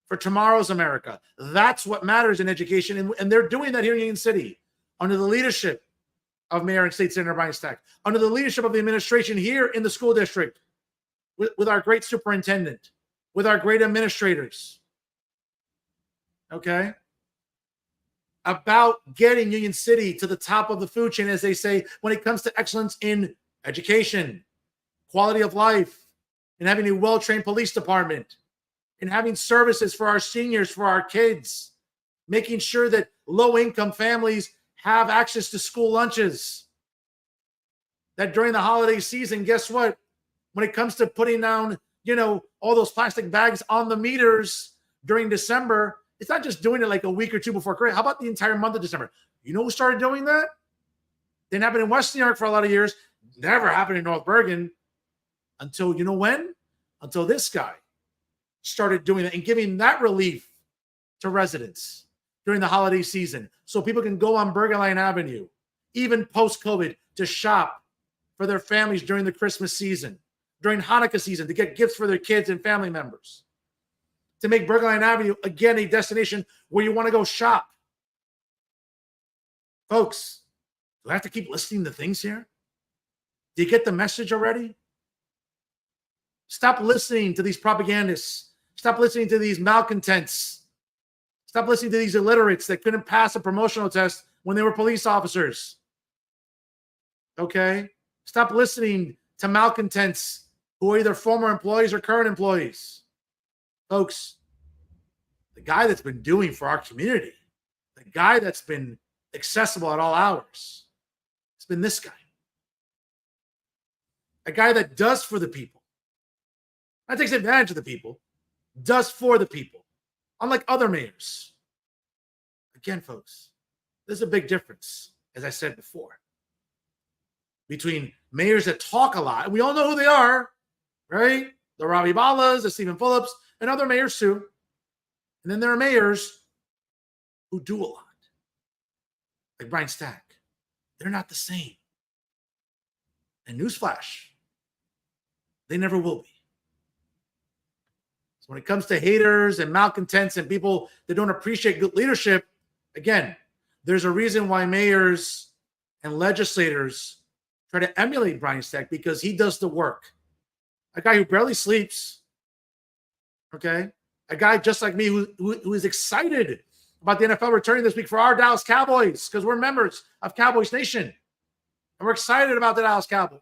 Speaker 1: for tomorrow's America, that's what matters in education. And they're doing that here in Union City under the leadership of Mayor and State Senator Brian Stack, under the leadership of the administration here in the school district, with our great superintendent, with our great administrators. Okay? About getting Union City to the top of the food chain, as they say, when it comes to excellence in education, quality of life, and having a well-trained police department, and having services for our seniors, for our kids, making sure that low-income families have access to school lunches. That during the holiday season, guess what? When it comes to putting down, all those plastic bags on the meters during December, it's not just doing it like a week or two before Christmas. How about the entire month of December? You know who started doing that? Didn't happen in West New York for a lot of years. Never happened in North Bergen until, you know when? Until this guy started doing it and giving that relief to residents during the holiday season so people can go on Bergen Line Avenue, even post-COVID, to shop for their families during the Christmas season, during Hanukkah season, to get gifts for their kids and family members, to make Bergen Line Avenue, again, a destination where you want to go shop. Folks, do I have to keep listening to things here? Do you get the message already? Stop listening to these propagandists. Stop listening to these malcontents. Stop listening to these illiterates that couldn't pass a promotional test when they were police officers. Okay? Stop listening to malcontents who are either former employees or current employees. Folks, the guy that's been doing for our community, the guy that's been accessible at all hours, it's been this guy. A guy that does for the people. Not takes advantage of the people, does for the people. Unlike other mayors. Again, folks, there's a big difference, as I said before, between mayors that talk a lot, and we all know who they are, right? The Ravi Ballas, the Stephen Phillips, and other mayors too. And then there are mayors who do a lot, like Brian Stack. They're not the same. And newsflash, they never will be. So when it comes to haters and malcontents and people that don't appreciate good leadership, again, there's a reason why mayors and legislators try to emulate Brian Stack, because he does the work. A guy who barely sleeps, okay? A guy just like me who is excited about the NFL returning this week for our Dallas Cowboys, because we're members of Cowboys Nation. And we're excited about the Dallas Cowboys.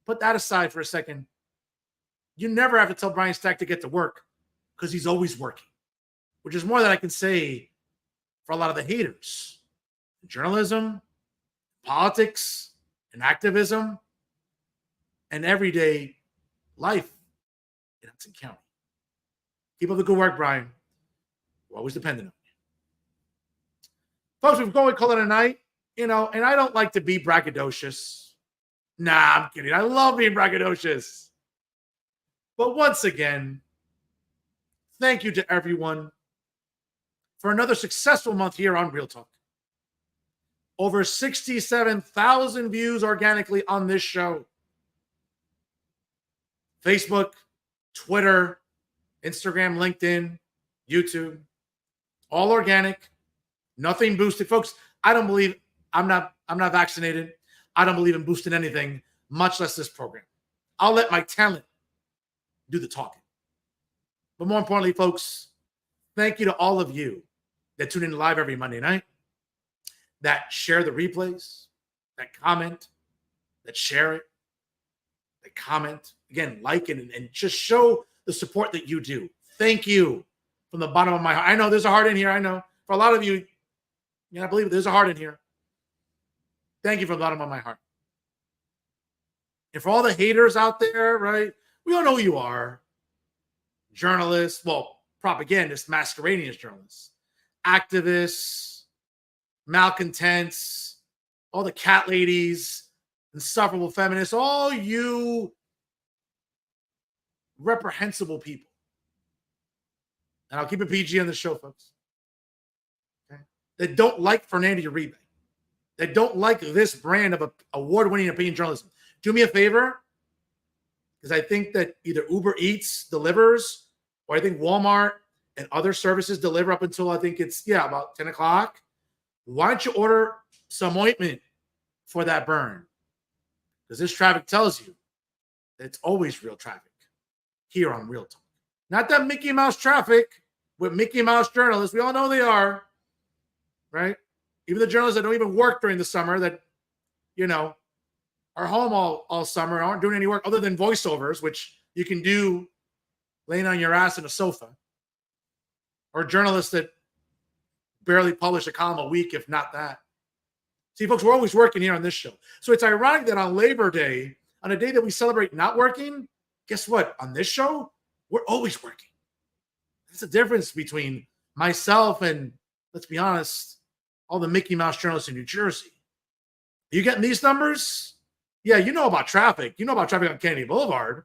Speaker 1: Put that aside for a second. You never have to tell Brian Stack to get to work, because he's always working, which is more than I can say for a lot of the haters. Journalism, politics, and activism, and everyday life in Hudson County. Keep up the good work, Brian. We're always dependent on you. Folks, we're going to call it a night, and I don't like to be braggadocious. Nah, I'm kidding. I love being braggadocious. But once again, thank you to everyone for another successful month here on Real Talk. Over 67,000 views organically on this show. Facebook, Twitter, Instagram, LinkedIn, YouTube, all organic, nothing boosted. Folks, I don't believe, I'm not vaccinated. I don't believe in boosting anything, much less this program. I'll let my talent do the talking. But more importantly, folks, thank you to all of you that tune in live every Monday night, that share the replays, that comment, that share it, that comment. Again, like it, and just show the support that you do. Thank you from the bottom of my heart. I know there's a heart in here. I know. For a lot of you, I believe there's a heart in here. Thank you from the bottom of my heart. And for all the haters out there, right? We all know who you are. Journalists, well, propagandists masquerading as journalists, activists, malcontents, all the cat ladies, insufferable feminists, all you reprehensible people. And I'll keep it PG on the show, folks. Okay? That don't like Fernando Uribe. That don't like this brand of award-winning opinion journalism. Do me a favor, because I think that either Uber Eats delivers, or I think Walmart and other services deliver up until I think it's, about 10 o'clock. Why don't you order some ointment for that burn? Because this traffic tells you that it's always real traffic here on Real Talk. Not that Mickey Mouse traffic with Mickey Mouse journalists. We all know they are, right? Even the journalists that don't even work during the summer that, are home all summer, aren't doing any work other than voiceovers, which you can do laying on your ass in a sofa, or journalists that barely publish a column a week, if not that. See, folks, we're always working here on this show. So it's ironic that on Labor Day, on a day that we celebrate not working, guess what? On this show, we're always working. That's the difference between myself and, let's be honest, all the Mickey Mouse journalists in New Jersey. Are you getting these numbers? Yeah, you know about traffic. You know about traffic on Kennedy Boulevard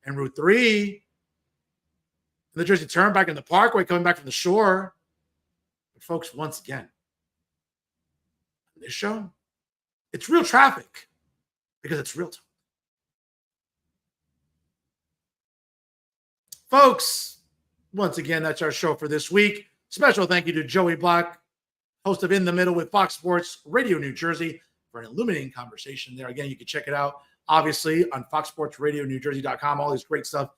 Speaker 1: and Route 3, and the Jersey Turnpike and the Parkway coming back from the shore. But folks, once again, on this show, it's real traffic because it's real time. Folks, once again, that's our show for this week. Special thank you to Joey Bloch, host of In the Middle with Fox Sports Radio New Jersey, for an illuminating conversation there. Again, you can check it out, obviously, on foxsportsradionewjersey.com. All this great stuff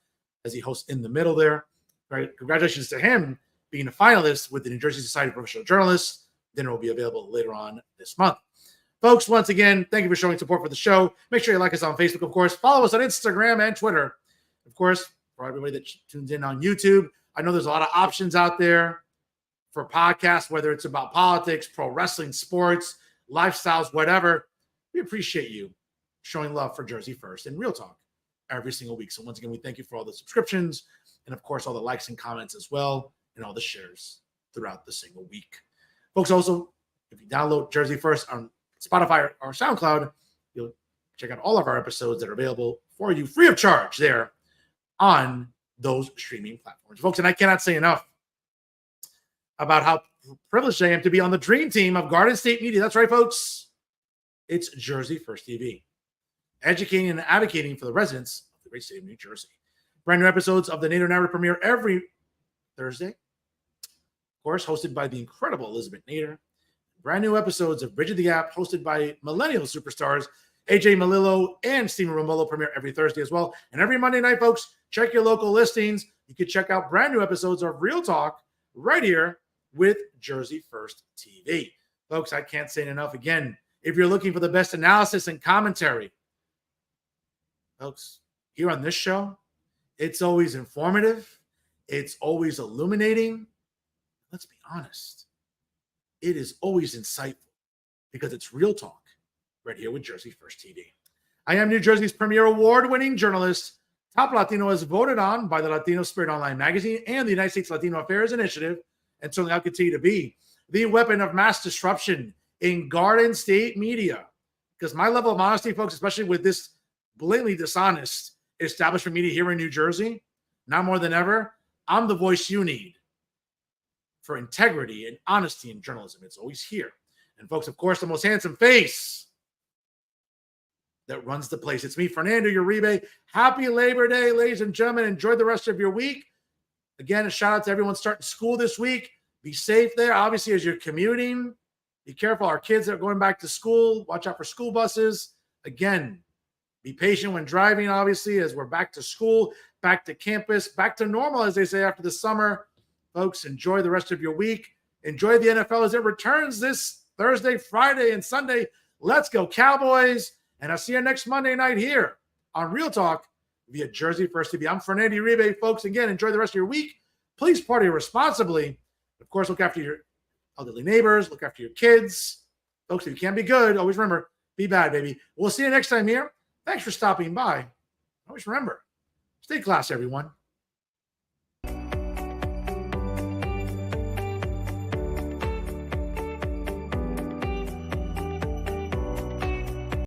Speaker 1: as he hosts In the Middle there. Right. Congratulations to him being a finalist with the New Jersey Society of Professional Journalists. Dinner will be available later on this month. Folks, once again, thank you for showing support for the show. Make sure you like us on Facebook, of course. Follow us on Instagram and Twitter. Of course, for everybody that tunes in on YouTube, I know there's a lot of options out there for podcasts, whether it's about politics, pro wrestling, sports, lifestyles, whatever. We appreciate you showing love for Jersey First and Real Talk every single week. So once again, we thank you for all the subscriptions and, of course, all the likes and comments as well, and all the shares throughout the single week. Folks, also, if you download Jersey First on Spotify or SoundCloud, you'll check out all of our episodes that are available for you free of charge there on those streaming platforms. Folks, and I cannot say enough about how privileged I am to be on the dream team of Garden State Media. That's right, folks. It's Jersey First TV, educating and advocating for the residents of the great state of New Jersey. Brand new episodes of the Nader Narrative premiere every Thursday. Of course, hosted by the incredible Elizabeth Nader. Brand new episodes of Bridge of the Gap, hosted by millennial superstars AJ Malillo and Steven Romolo, premiere every Thursday as well. And every Monday night, folks, check your local listings. You can check out brand new episodes of Real Talk right here with Jersey First TV. Folks, I can't say it enough. Again, if you're looking for the best analysis and commentary, folks, here on this show, it's always informative. It's always illuminating. Let's be honest. It is always insightful because it's Real Talk right here with Jersey First TV. I am New Jersey's premier award-winning journalist, top Latino, as voted on by the Latino Spirit Online magazine and the United States Latino Affairs Initiative, and certainly I'll continue to be the weapon of mass disruption in Garden State Media. Because my level of honesty, folks, especially with this blatantly dishonest establishment media here in New Jersey, now more than ever, I'm the voice you need for integrity and honesty in journalism. It's always here. And folks, of course, the most handsome face that runs the place. It's me, Fernando Uribe. Happy Labor Day, ladies and gentlemen. Enjoy the rest of your week. Again, a shout out to everyone starting school this week. Be safe there. Obviously, as you're commuting, be careful. Our kids are going back to school. Watch out for school buses. Again, be patient when driving, obviously, as we're back to school, back to campus, back to normal, as they say, after the summer. Folks, enjoy the rest of your week. Enjoy the NFL as it returns this Thursday, Friday, and Sunday. Let's go, Cowboys. And I'll see you next Monday night here on Real Talk via Jersey First TV. I'm Fernando Uribe, folks. Again, enjoy the rest of your week. Please party responsibly. Of course, look after your elderly neighbors. Look after your kids. Folks, if you can't be good, always remember, be bad, baby. We'll see you next time here. Thanks for stopping by. Always remember, stay classy, everyone.